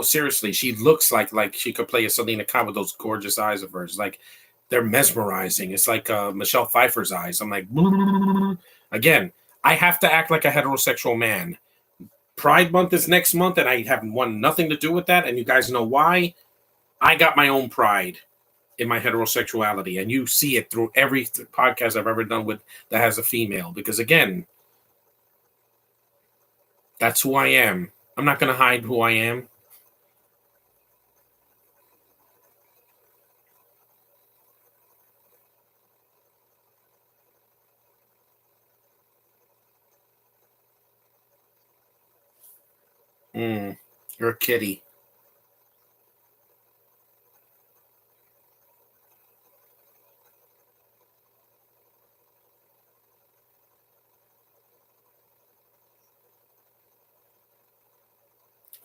Seriously, she looks like she could play a Selena Kyle with those gorgeous eyes of hers. Like they're mesmerizing. It's like Michelle Pfeiffer's eyes. I'm like, again, I have to act like a heterosexual man. Pride Month is next month, and I have nothing to do with that. And you guys know why? I got my own pride in my heterosexuality, and you see it through every podcast I've ever done with that has a female. Because again, that's who I am. I'm not going to hide who I am. You're a kitty.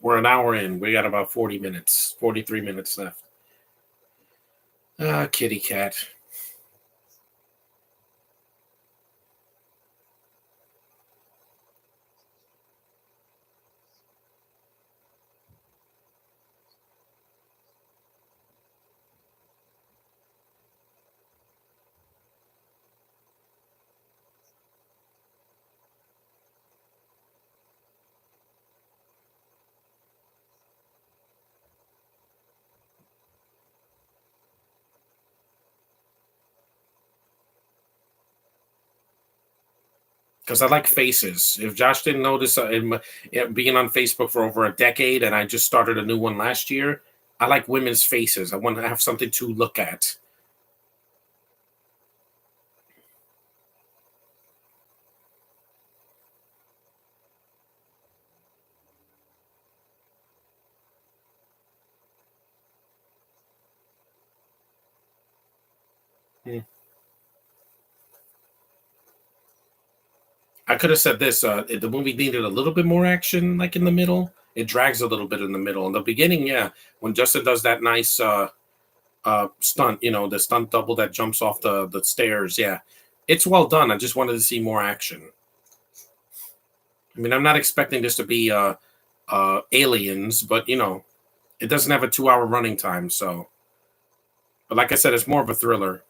We're an hour in. We got about 40 minutes, 43 minutes left. Kitty cat. Because I like faces. If Josh didn't notice, being on Facebook for over a decade, and I just started a new one last year, I like women's faces. I want to have something to look at. Mm. I could have said this. The movie needed a little bit more action, like in the middle. It drags a little bit in the middle. In the beginning, yeah, when Justin does that nice stunt, the stunt double that jumps off the stairs, yeah, it's well done. I just wanted to see more action. I mean, I'm not expecting this to be Aliens, but it doesn't have a 2 hour running time, so. But like I said, it's more of a thriller.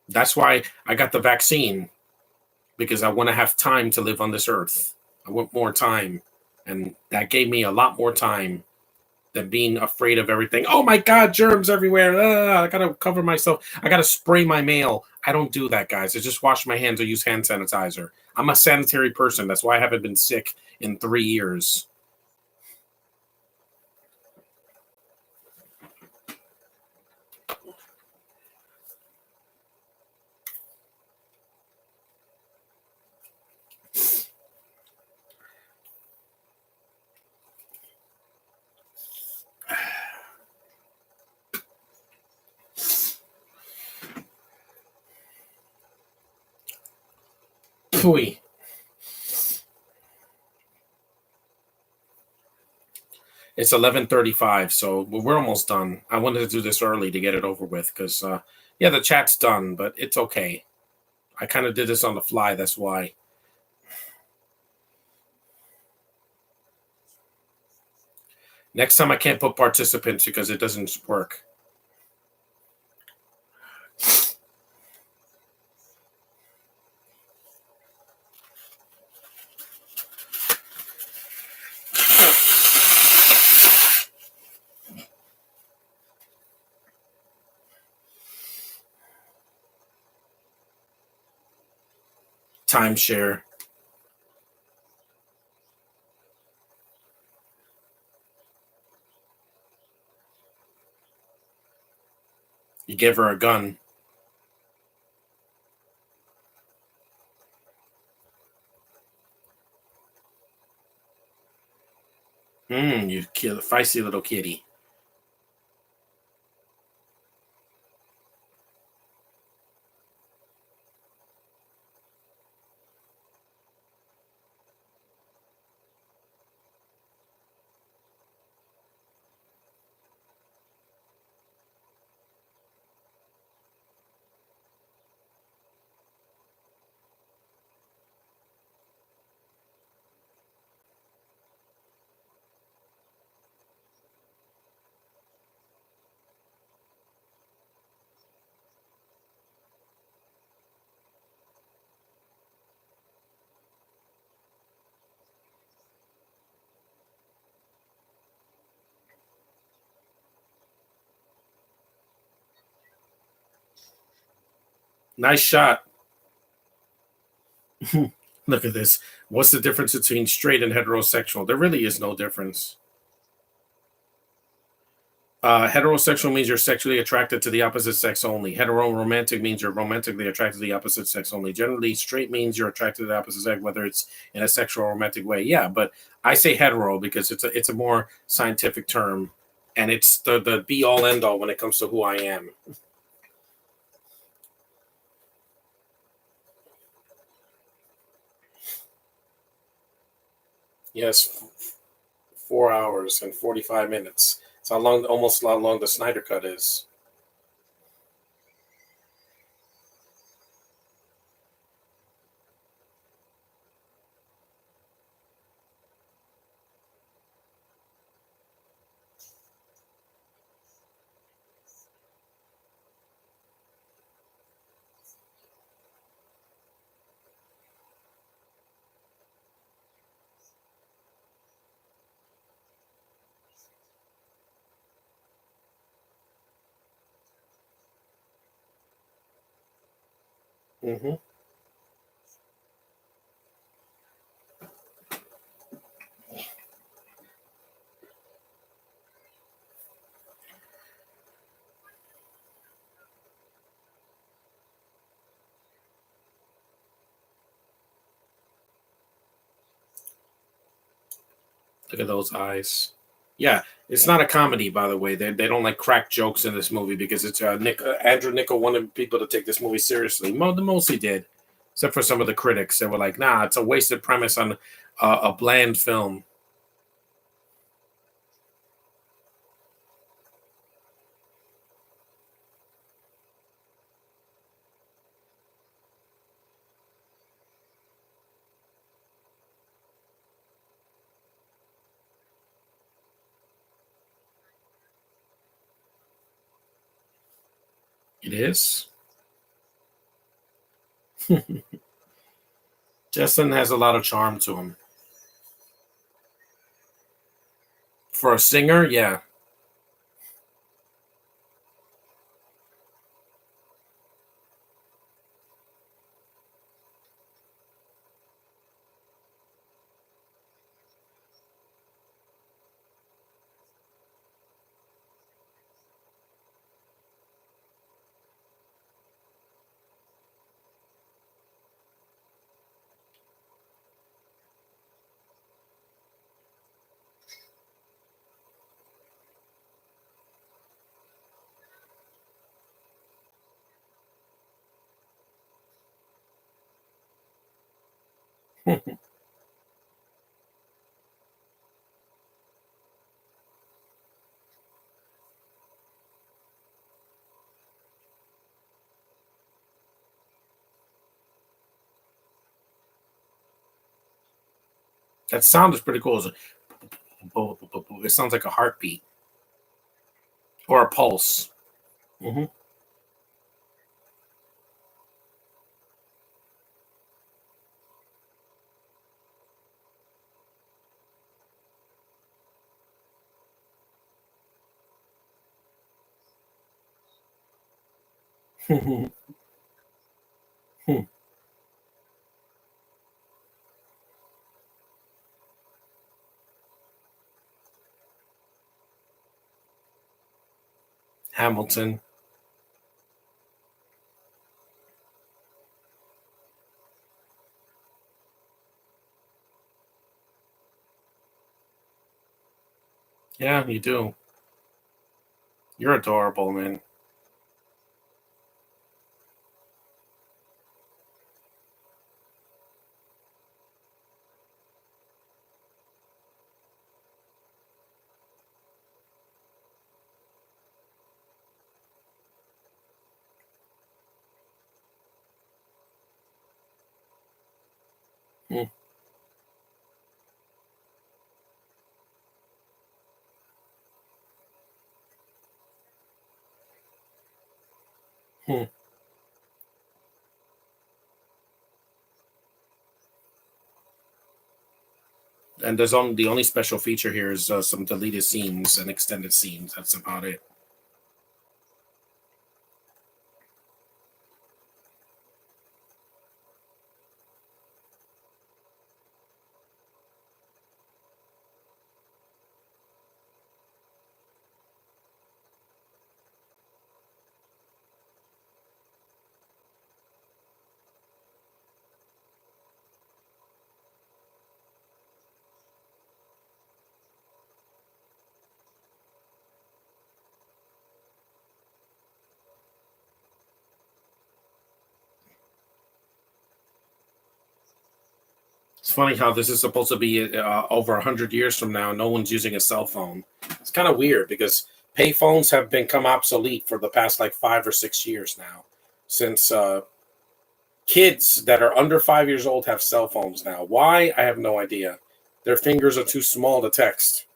That's why I got the vaccine because I want to have time to live on this earth. I want more time, and that gave me a lot more time than being afraid of everything. Oh my God, germs everywhere! I gotta cover myself. I gotta spray my mail. I don't do that, guys. I just wash my hands or use hand sanitizer. I'm a sanitary person. That's why I haven't been sick in 3 years. Pooey. It's 11:35, so we're almost done. I wanted to do this early to get it over with because, yeah, the chat's done, but it's okay. I kind of did this on the fly. That's why. Next time I can't put participants because it doesn't work. Timeshare. You give her a gun. You kill a feisty little kitty. Nice shot. Look at this. What's the difference between straight and heterosexual? There really is no difference. Heterosexual means you're sexually attracted to the opposite sex only. Heteroromantic means you're romantically attracted to the opposite sex only. Generally, straight means you're attracted to the opposite sex, whether it's in a sexual or romantic way. Yeah, but I say hetero because it's a more scientific term, and it's the be all end all when it comes to who I am. Yes, 4 hours and 45 minutes. It's almost how long the Snyder Cut is. Mm-hmm. Look at those eyes. Yeah, it's not a comedy, by the way. They don't like crack jokes in this movie because it's Andrew Niccol wanted people to take this movie seriously. The mostly did, except for some of the critics that were like, "Nah, it's a wasted premise on a bland film." It is. Justin has a lot of charm to him for a singer. Yeah. That sound is pretty cool. It sounds like a heartbeat or a pulse. Hmm. Hamilton. Yeah, you do. You're adorable, man. Hmm. Hmm. And there's only the only special feature here is some deleted scenes and extended scenes. That's about it. It's funny how this is supposed to be over 100 years from now. No one's using a cell phone. It's kind of weird because payphones have become obsolete for the past like 5 or 6 years now. Since kids that are under 5 years old have cell phones now. Why? I have no idea. Their fingers are too small to text.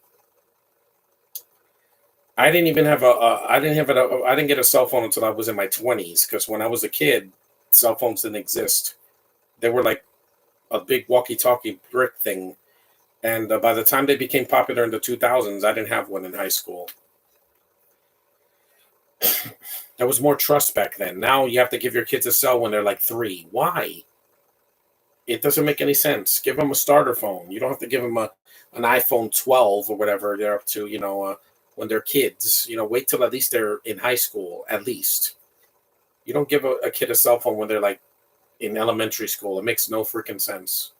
I didn't even have I didn't have I didn't get a cell phone until I was in my 20s because when I was a kid, cell phones didn't exist. They were like a big walkie-talkie brick thing. And by the time they became popular in the 2000s, I didn't have one in high school. There was more trust back then. Now you have to give your kids a cell when they're like 3. Why? It doesn't make any sense. Give them a starter phone. You don't have to give them an iPhone 12 or whatever they're up to, when they're kids. Wait till at least they're in high school, at least. You don't give a kid a cell phone when they're like in elementary school. It makes no freaking sense.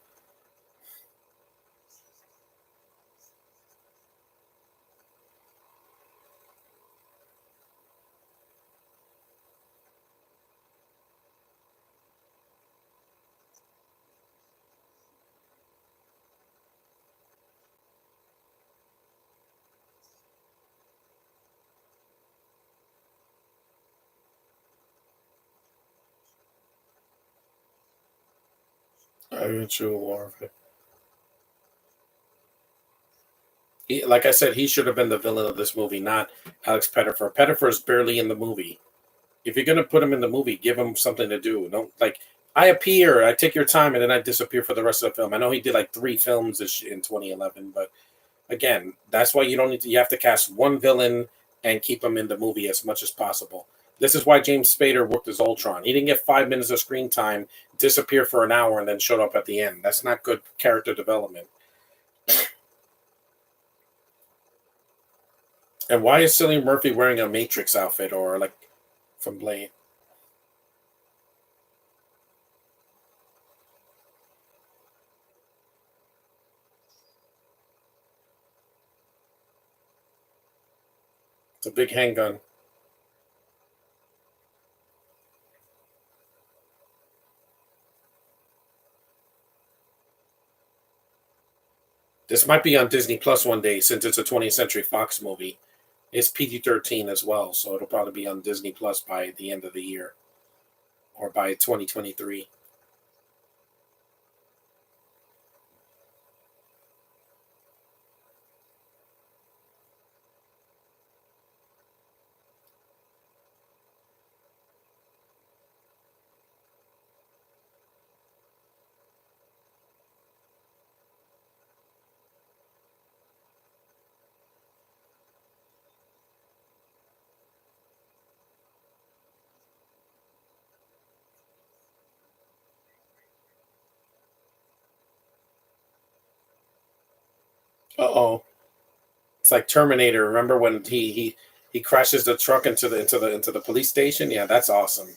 I true war. Like I said, he should have been the villain of this movie, not Alex Pettyfer. Pettyfer's barely in the movie. If you're gonna put him in the movie, give him something to do. Don't like I appear, I take your time, and then I disappear for the rest of the film. I know he did like 3 films in 2011, but again, that's why you don't need to. You have to cast one villain and keep him in the movie as much as possible. This is why James Spader worked as Ultron. He didn't get 5 minutes of screen time, disappear for an hour, and then showed up at the end. That's not good character development. And why is Cillian Murphy wearing a Matrix outfit or like from Blade? It's a big handgun. This might be on Disney Plus one day since it's a 20th Century Fox movie. It's PG-13 as well, so it'll probably be on Disney Plus by the end of the year or by 2023. Uh-oh. It's like Terminator. Remember when he crashes the truck into the police station? Yeah, that's awesome.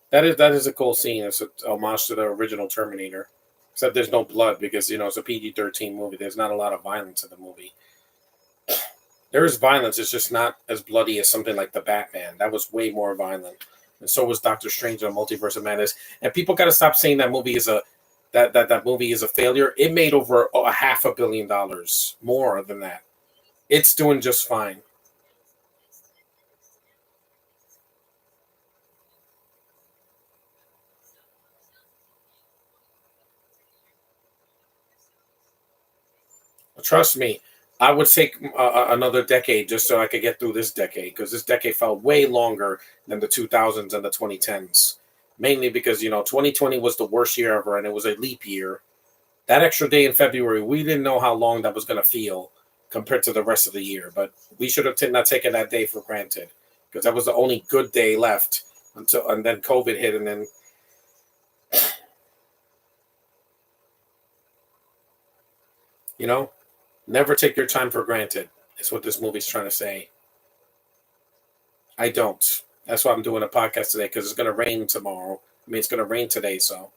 That is a cool scene. It's a homage to the original Terminator. Except there's no blood because it's a PG-13 movie. There's not a lot of violence in the movie. There is violence. It's just not as bloody as something like the Batman. That was way more violent, and so was Doctor Strange and Multiverse of Madness. And people got to stop saying that movie is a failure. It made over $500 million, more than that. It's doing just fine. Trust me, I would take another decade just so I could get through this decade because this decade felt way longer than the 2000s and the 2010s. Mainly because 2020 was the worst year ever, and it was a leap year. That extra day in February, we didn't know how long that was going to feel compared to the rest of the year. But we should have not taken that day for granted because that was the only good day left and then COVID hit, and then you know, never take your time for granted. Is what this movie's trying to say. I don't. That's why I'm doing a podcast today because it's going to rain tomorrow. I mean, it's going to rain today, so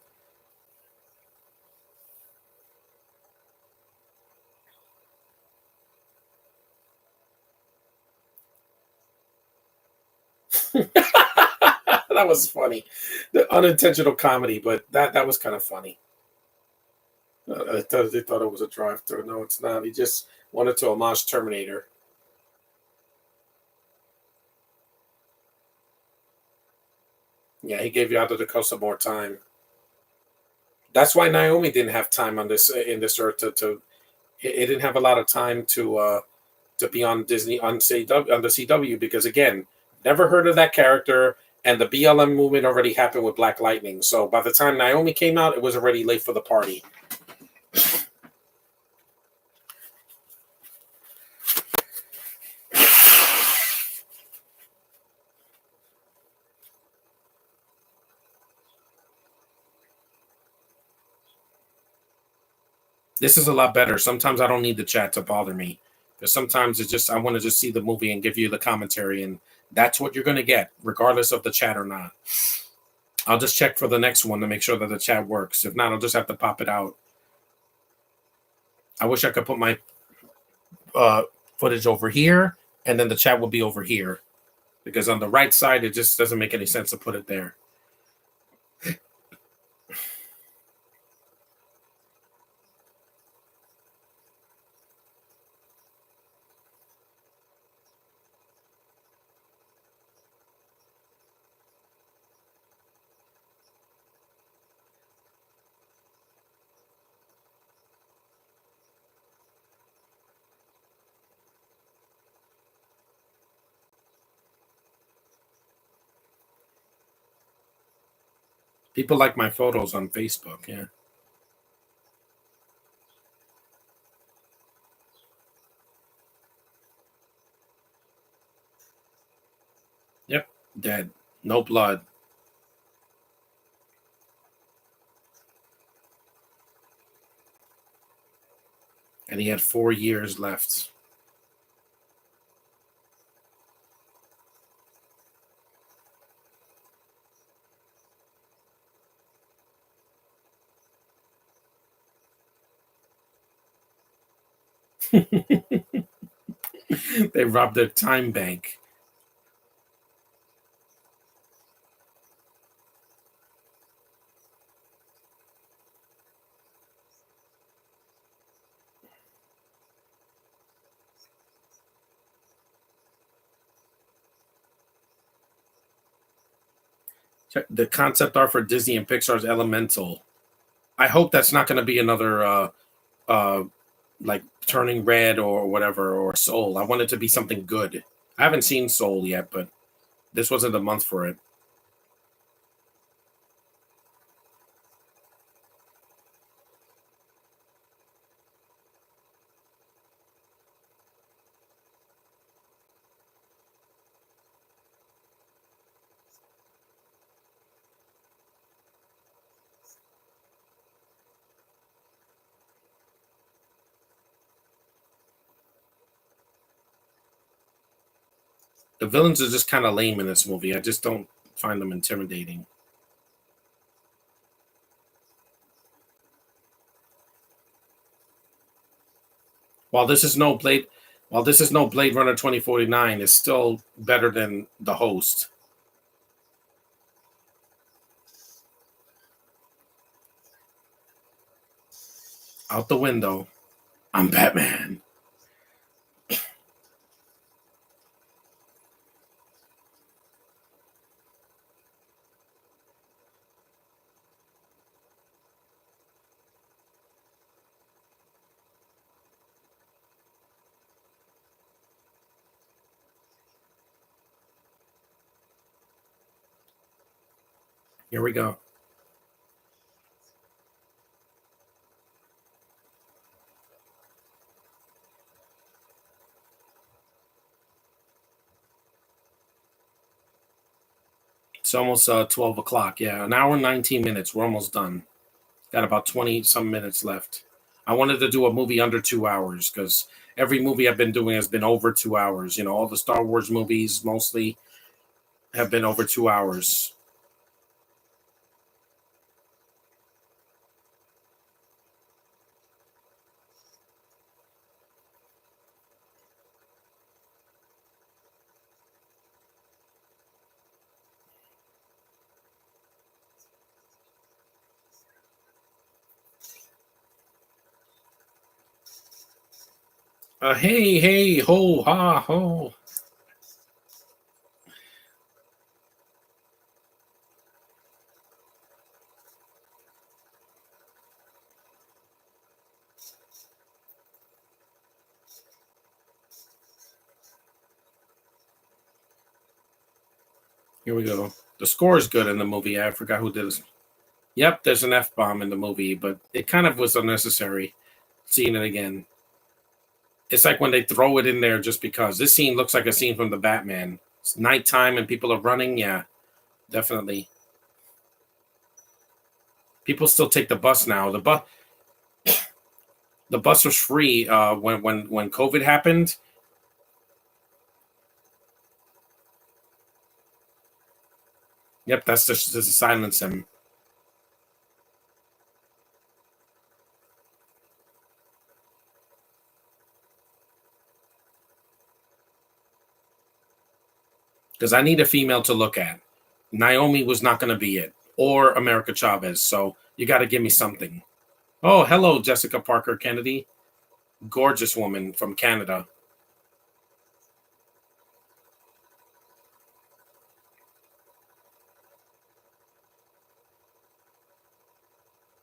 that was funny. The unintentional comedy, but that was kind of funny. They thought it was a drive-through. No, it's not. He just wanted to homage Terminator. Yeah, he gave Yada the Costa more time. That's why Naomi didn't have time on this in this earth to it didn't have a lot of time to be on Disney on CW on the CW because again, never heard of that character and the BLM movement already happened with Black Lightning. So by the time Naomi came out, it was already late for the party. This is a lot better. Sometimes I don't need the chat to bother me because sometimes it's just I want to just see the movie and give you the commentary, and that's what you're going to get, regardless of the chat or not. I'll just check for the next one to make sure that the chat works. If not, I'll just have to pop it out. I wish I could put my uh, footage over here, and then the chat will be over here because on the right side it just doesn't make any sense to put it there. People like my photos on Facebook. Yeah. Yep. Dead. No blood. And he had 4 years left. They robbed their time bank. The concept art for Disney and Pixar's Elemental. I hope that's not going to be another uh like Turning Red or whatever or Soul. I want it to be something good. I haven't seen Soul yet, but this wasn't the month for it. The villains are just kind of lame in this movie. I just don't find them intimidating. While this is no Blade, while this is no Blade Runner 2049, it's still better than The Host. Out the window. I'm Batman. Here we go. It's almost 12 o'clock. Yeah, an hour and 19 minutes. We're almost done. Got about 20 some minutes left. I wanted to do a movie under 2 hours because every movie I've been doing has been over 2 hours. You know, all the Star Wars movies mostly have been over 2 hours. Hey, hey, ho, ha, ho. Here we go. The score is good in the movie. I forgot who did this. Yep, there's an F bomb in the movie, but it kind of was unnecessary seeing it again. It's like when they throw it in there just because. This scene looks like a scene from the Batman. It's nighttime and people are running. Yeah, definitely. People still take the bus now. The bus was free when COVID happened. Yep, that's just to silence him. Because I need a female to look at. Naomi was not going to be it, or America Chavez. So you got to give me something. Oh, hello, Jessica Parker Kennedy, gorgeous woman from Canada.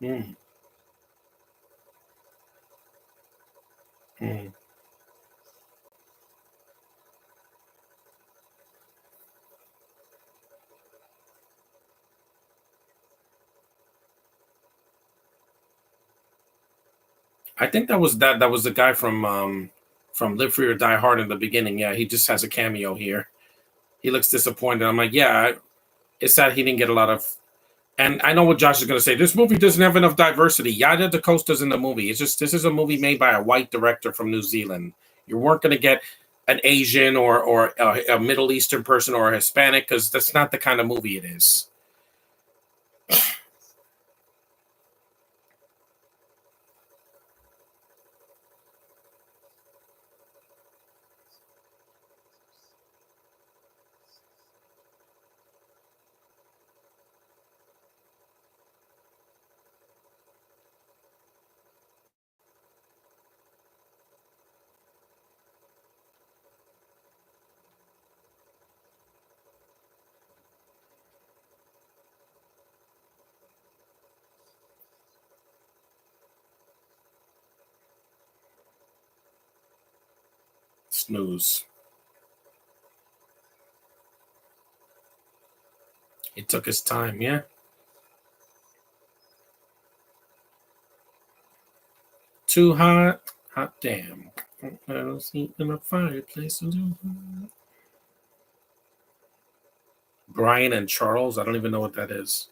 Mm, mm. I think that was the guy from Live Free or Die Hard in the beginning. Yeah, he just has a cameo here. He looks disappointed. I'm like, yeah, it's sad he didn't get a lot of. And I know what Josh is going to say. This movie doesn't have enough diversity. Yada Da Costa's in the movie. It's just this is a movie made by a white director from New Zealand. You weren't going to get an Asian or a Middle Eastern person or a Hispanic because that's not the kind of movie it is. Snooze. He took his time. Yeah. Too hot. Hot damn. I don't see in a fireplace. Brian and Charles. I don't even know what that is.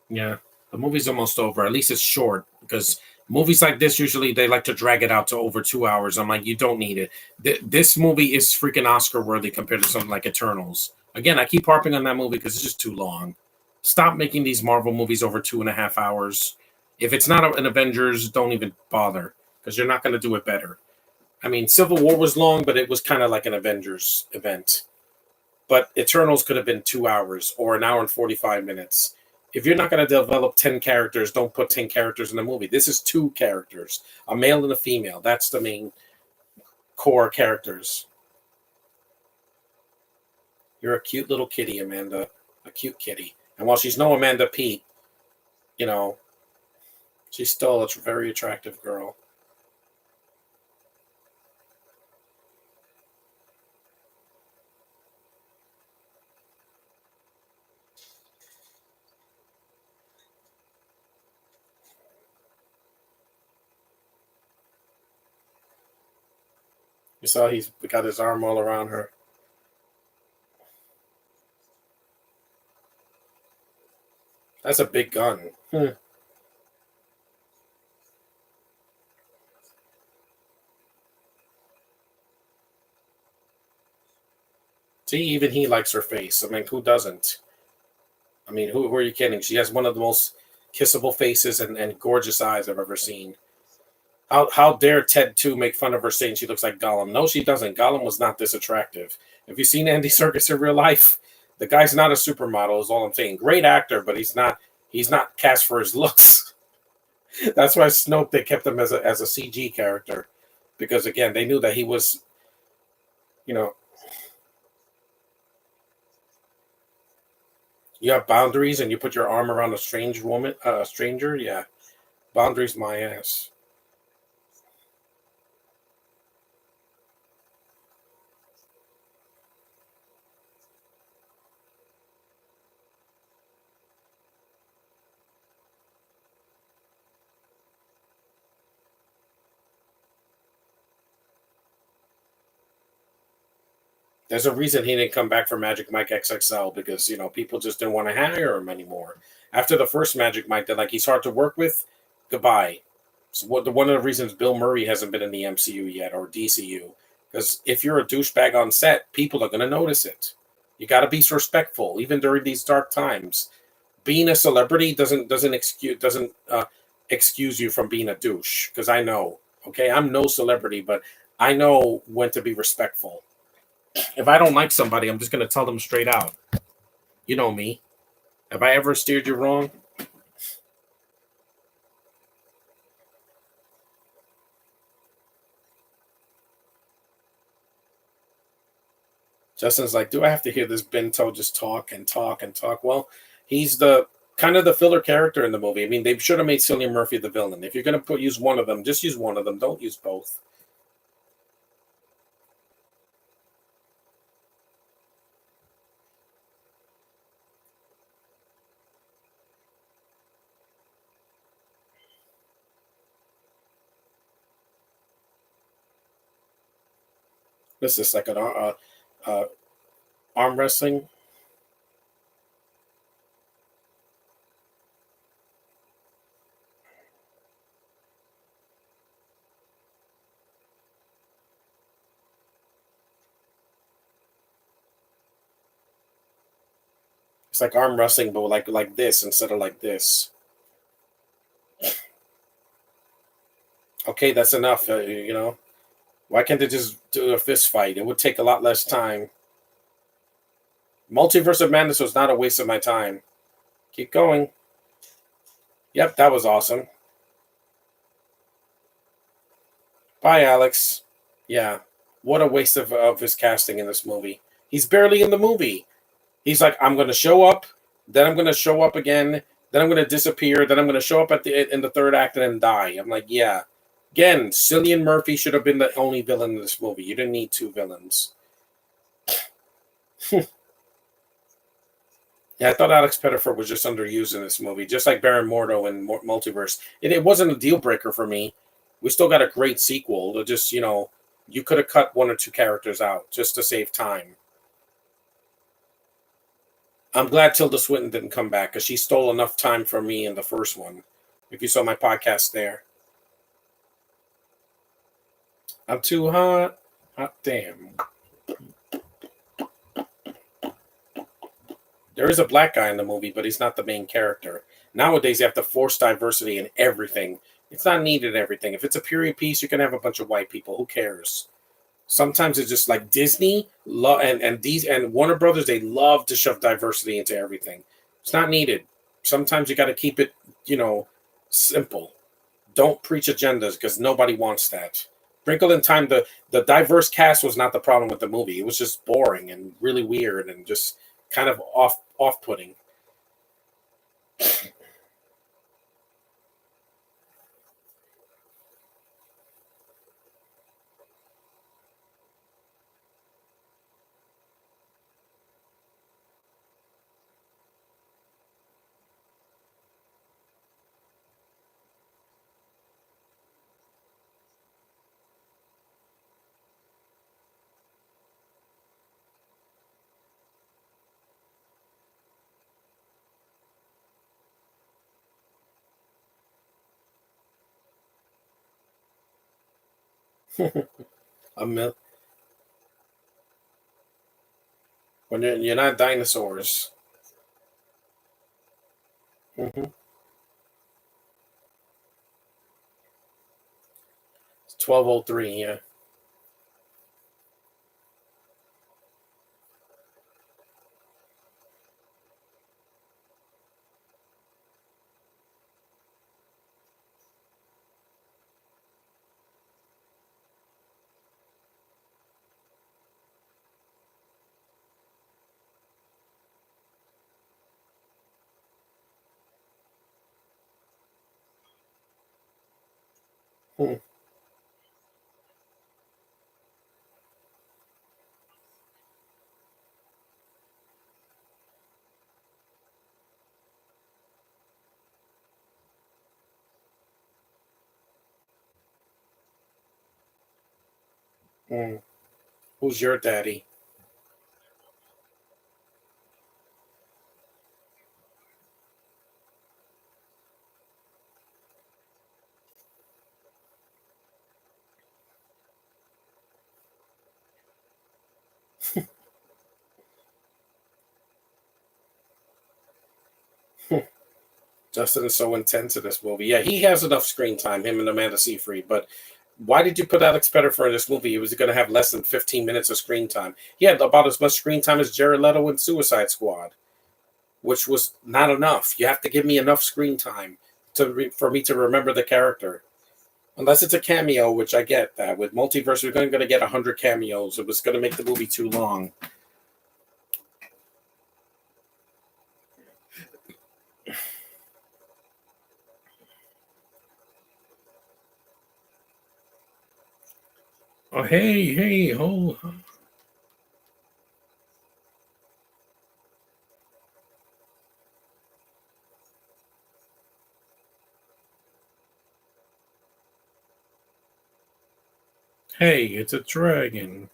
Yeah, the movie's almost over. At least it's short because movies like this usually they like to drag it out to over 2 hours. I'm like, you don't need it. This movie is freaking Oscar worthy compared to something like Eternals. Again, I keep harping on that movie because it's just too long. Stop making these Marvel movies over 2.5 hours. If it's not an Avengers, don't even bother because you're not going to do it better. I mean, Civil War was long, but it was kind of like an Avengers event. But Eternals could have been 2 hours or an hour and 45 minutes. If you're not going to develop 10 characters, don't put 10 characters in the movie. This is two characters, a male and a female. That's the main core characters. You're a cute little kitty, Amanda. A cute kitty. And while she's no Amanda Pete, you know, she's still a very attractive girl. You saw he's got his arm all around her. That's a big gun. See, even he likes her face. I mean, who doesn't? I mean, who are you kidding? She has one of the most kissable faces and gorgeous eyes I've ever seen. How dare Ted 2 make fun of her saying she looks like Gollum? No, she doesn't. Gollum was not this attractive. Have you seen Andy Serkis in real life? The guy's not a supermodel, is all I'm saying. Great actor, but he's not cast for his looks. That's why Snoke they kept him as a CG character. Because again, they knew that he was, you know, you have boundaries and you put your arm around a strange woman, a stranger, yeah. Boundaries my ass. There's a reason he didn't come back for Magic Mike XXL because people just didn't want to hire him anymore. After the first Magic Mike, they're like he's hard to work with. Goodbye. So one of the reasons Bill Murray hasn't been in the MCU yet or DCU because if you're a douchebag on set, people are going to notice it. You got to be respectful even during these dark times. Being a celebrity doesn't excuse you from being a douche because I know. Okay, I'm no celebrity, but I know when to be respectful. If I don't like somebody, I'm just going to tell them straight out. You know me. Have I ever steered you wrong? Justin's like, do I have to hear this Bento just talk and talk and talk? Well, he's the kind of the filler character in the movie. I mean, they should have made Cillian Murphy the villain. If you're gonna use one of them, just use one of them. Don't use both. This is like an arm wrestling. It's like arm wrestling, but like this instead of like this. Okay, that's enough. Why can't they just do a fist fight? It would take a lot less time. Multiverse of Madness was not a waste of my time. Keep going. Yep, that was awesome. Bye, Alex. Yeah, what a waste of his casting in this movie. He's barely in the movie. He's like, I'm going to show up, then I'm going to show up again, then I'm going to disappear, then I'm going to show up in the third act and then die. I'm like, yeah. Again, Cillian Murphy should have been the only villain in this movie. You didn't need two villains. Yeah, I thought Alex Pettyfer was just underused in this movie, just like Baron Mordo in Multiverse. It wasn't a deal breaker for me. We still got a great sequel. It just, you could have cut one or two characters out just to save time. I'm glad Tilda Swinton didn't come back because she stole enough time from me in the first one. If you saw my podcast there. I'm too hot. Hot damn. There is a black guy in the movie, but he's not the main character. Nowadays, you have to force diversity in everything. It's not needed in everything. If it's a period piece, you can have a bunch of white people. Who cares? Sometimes it's just like Disney and Warner Brothers. They love to shove diversity into everything. It's not needed. Sometimes you got to keep it, simple. Don't preach agendas because nobody wants that. Wrinkle in Time, the diverse cast was not the problem with the movie. It was just boring and really weird and just kind of off-putting. A mil- when you're not dinosaurs. Mm-hmm. It's 1203. Yeah. Hmm. Hmm. Who's your daddy? Justin is so intense in this movie. Yeah, he has enough screen time, him and Amanda Seyfried. But why did you put Alex Pettyfer in this movie? He was going to have less than 15 minutes of screen time. He had about as much screen time as Jared Leto in Suicide Squad, which was not enough. You have to give me enough screen time for me to remember the character. Unless it's a cameo, which I get that. With Multiverse, we're going to get 100 cameos. It was going to make the movie too long. Oh, hey, oh, hey, it's a dragon.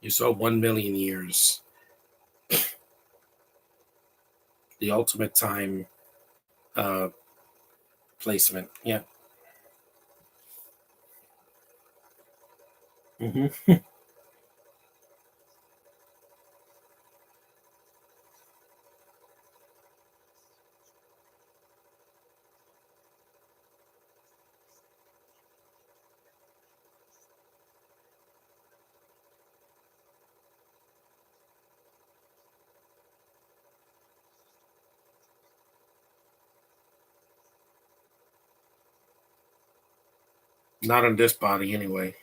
You saw 1 million years. The ultimate time uh placement. Yeah. Hmm. Not on this body anyway.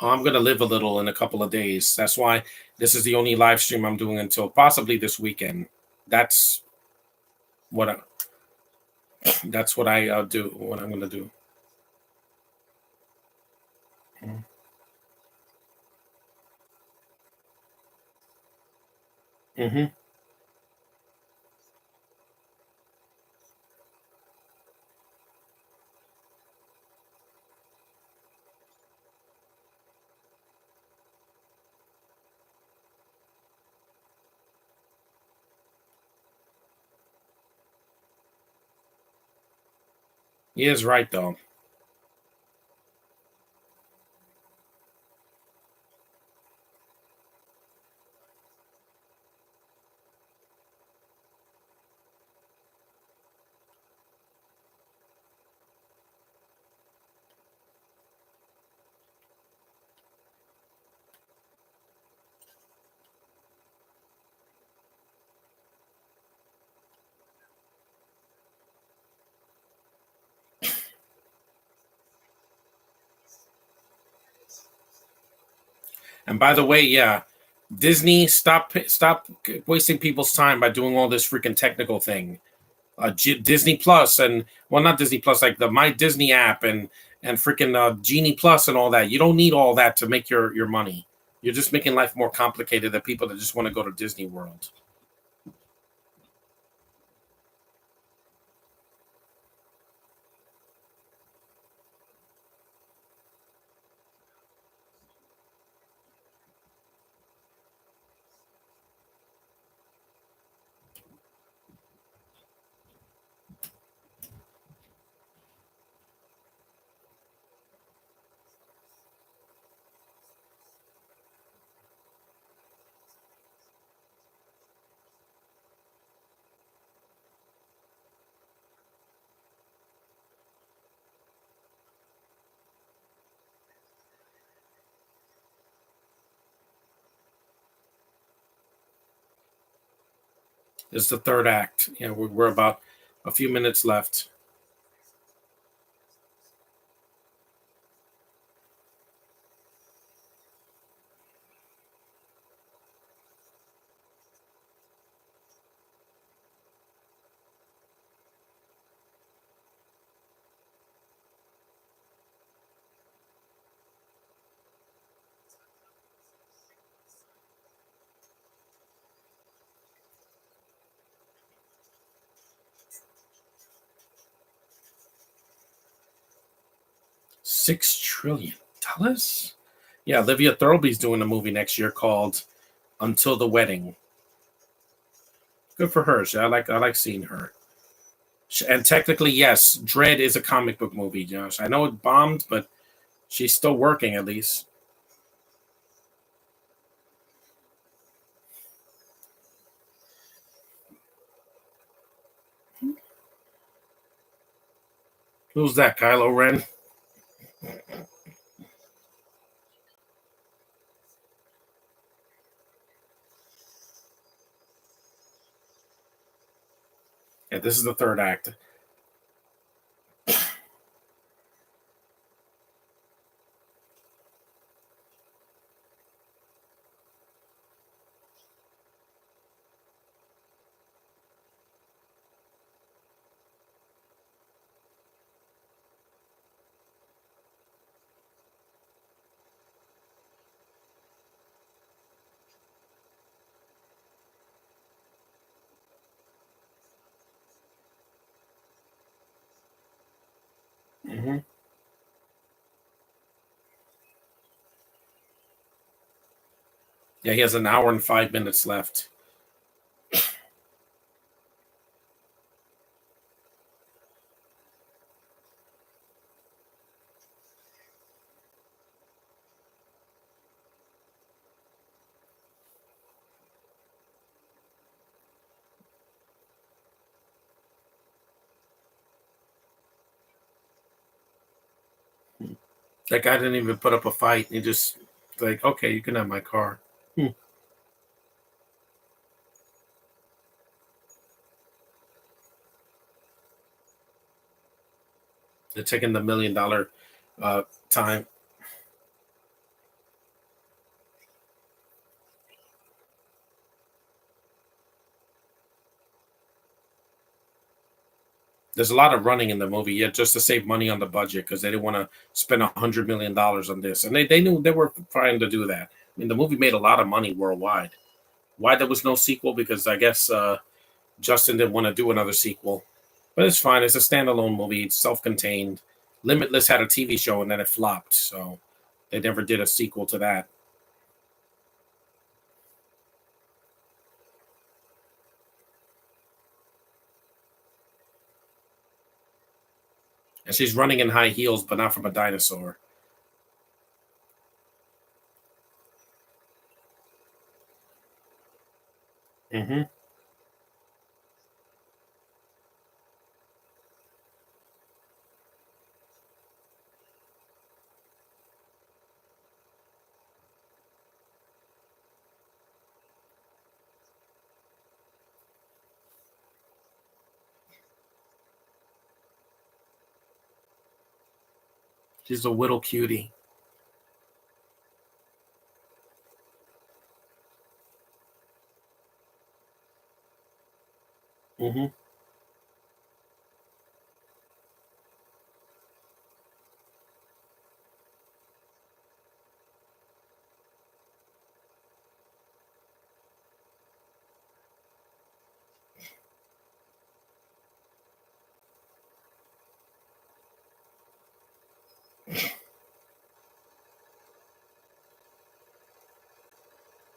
Oh, I'm gonna live a little in a couple of days. That's why this is the only live stream I'm doing until possibly this weekend. That's what I, that's what I do. What I'm gonna do. Mm-hmm. He is right though. And by the way, yeah, Disney, stop wasting people's time by doing all this freaking technical thing. Disney Plus and well, not Disney Plus, like the My Disney app and freaking Genie Plus and all that. You don't need all that to make your money. You're just making life more complicated than people that just want to go to Disney World. It's the third act. Yeah, we're about a few minutes left. 6 trillion dollars. Yeah, Olivia Thirlby's doing a movie next year called Until the Wedding. Good for her. I like seeing her. And technically, yes, Dread is a comic book movie, Josh. I know it bombed, but she's still working at least. Who's that, Kylo Ren? Yeah, this is the third act. Hmm. Yeah, he has an hour and 5 minutes left. That guy didn't even put up a fight. He just like, okay, you can have my car. Hmm. They're taking the $1 million time. There's a lot of running in the movie, yeah, just to save money on the budget because they didn't want to spend $100 million on this, and they knew they were trying to do that. I mean, the movie made a lot of money worldwide. Why there was no sequel? Because I guess Justin didn't want to do another sequel, but it's fine. It's a standalone movie. It's self-contained. Limitless had a TV show and then it flopped, so they never did a sequel to that. And she's running in high heels, but not from a dinosaur. Hmm. She's a little cutie. Hmm.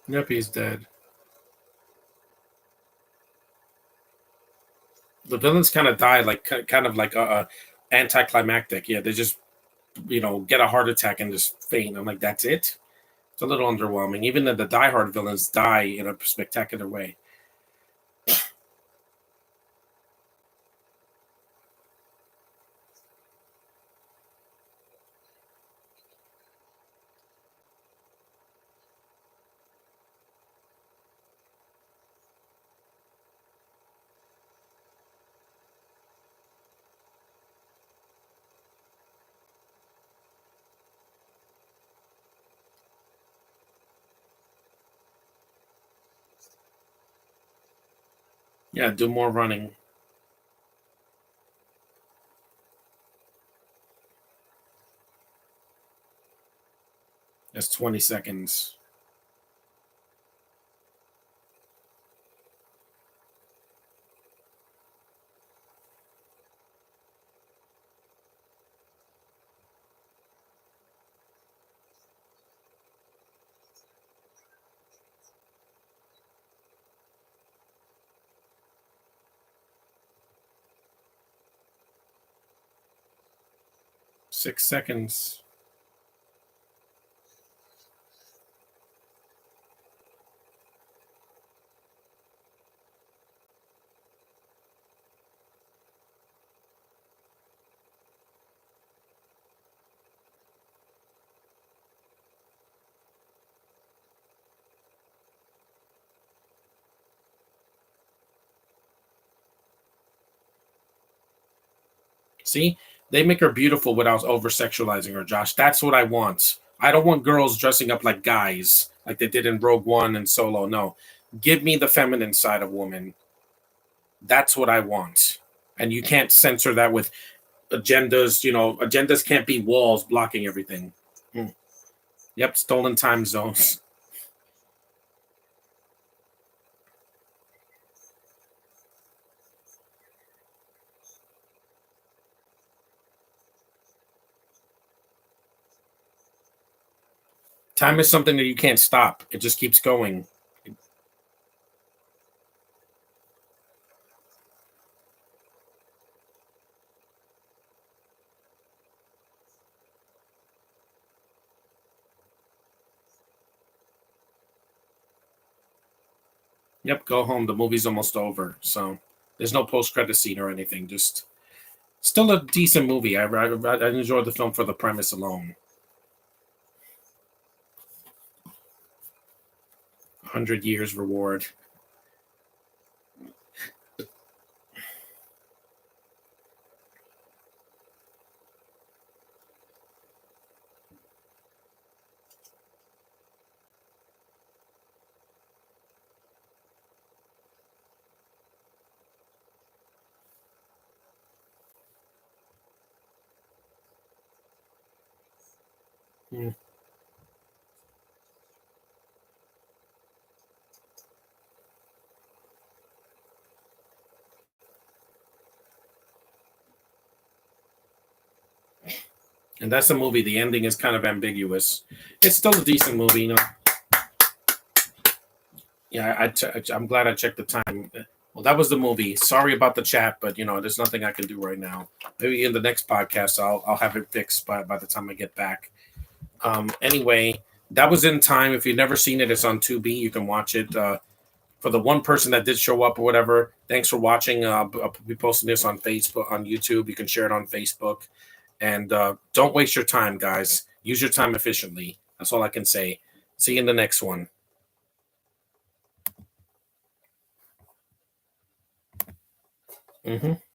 'Yep, he's dead. The villains kind of die like kind of like anticlimactic. Yeah, they just get a heart attack and just faint. I'm like, that's it. It's a little underwhelming. Even the Die Hard villains die in a spectacular way. Yeah, do more running. That's 20 seconds. 6 seconds. See, they make her beautiful without over sexualizing her, Josh. That's what I want. I don't want girls dressing up like guys like they did in Rogue One and Solo. No, give me the feminine side of woman. That's what I want. And you can't censor that with agendas. Agendas can't be walls blocking everything. Hmm. Yep, stolen time zones. Time is something that you can't stop. It just keeps going. Yep, go home. The movie's almost over. So there's no post credit scene or anything. Just still a decent movie. I enjoyed the film for the premise alone. 100 years reward. Mm. And that's the movie. The ending is kind of ambiguous. It's still a decent movie, you know. Yeah, I'm glad I checked the time. Well, that was the movie. Sorry about the chat, but you know, there's nothing I can do right now. Maybe in the next podcast, I'll have it fixed by the time I get back. Anyway, that was In Time. If you've never seen it, it's on Tubi. You can watch it. For the one person that did show up or whatever, thanks for watching. I'll be posting this on Facebook, on YouTube. You can share it on Facebook. And don't waste your time, guys. Use your time efficiently. That's all I can say. See you in the next one. Mm-hmm.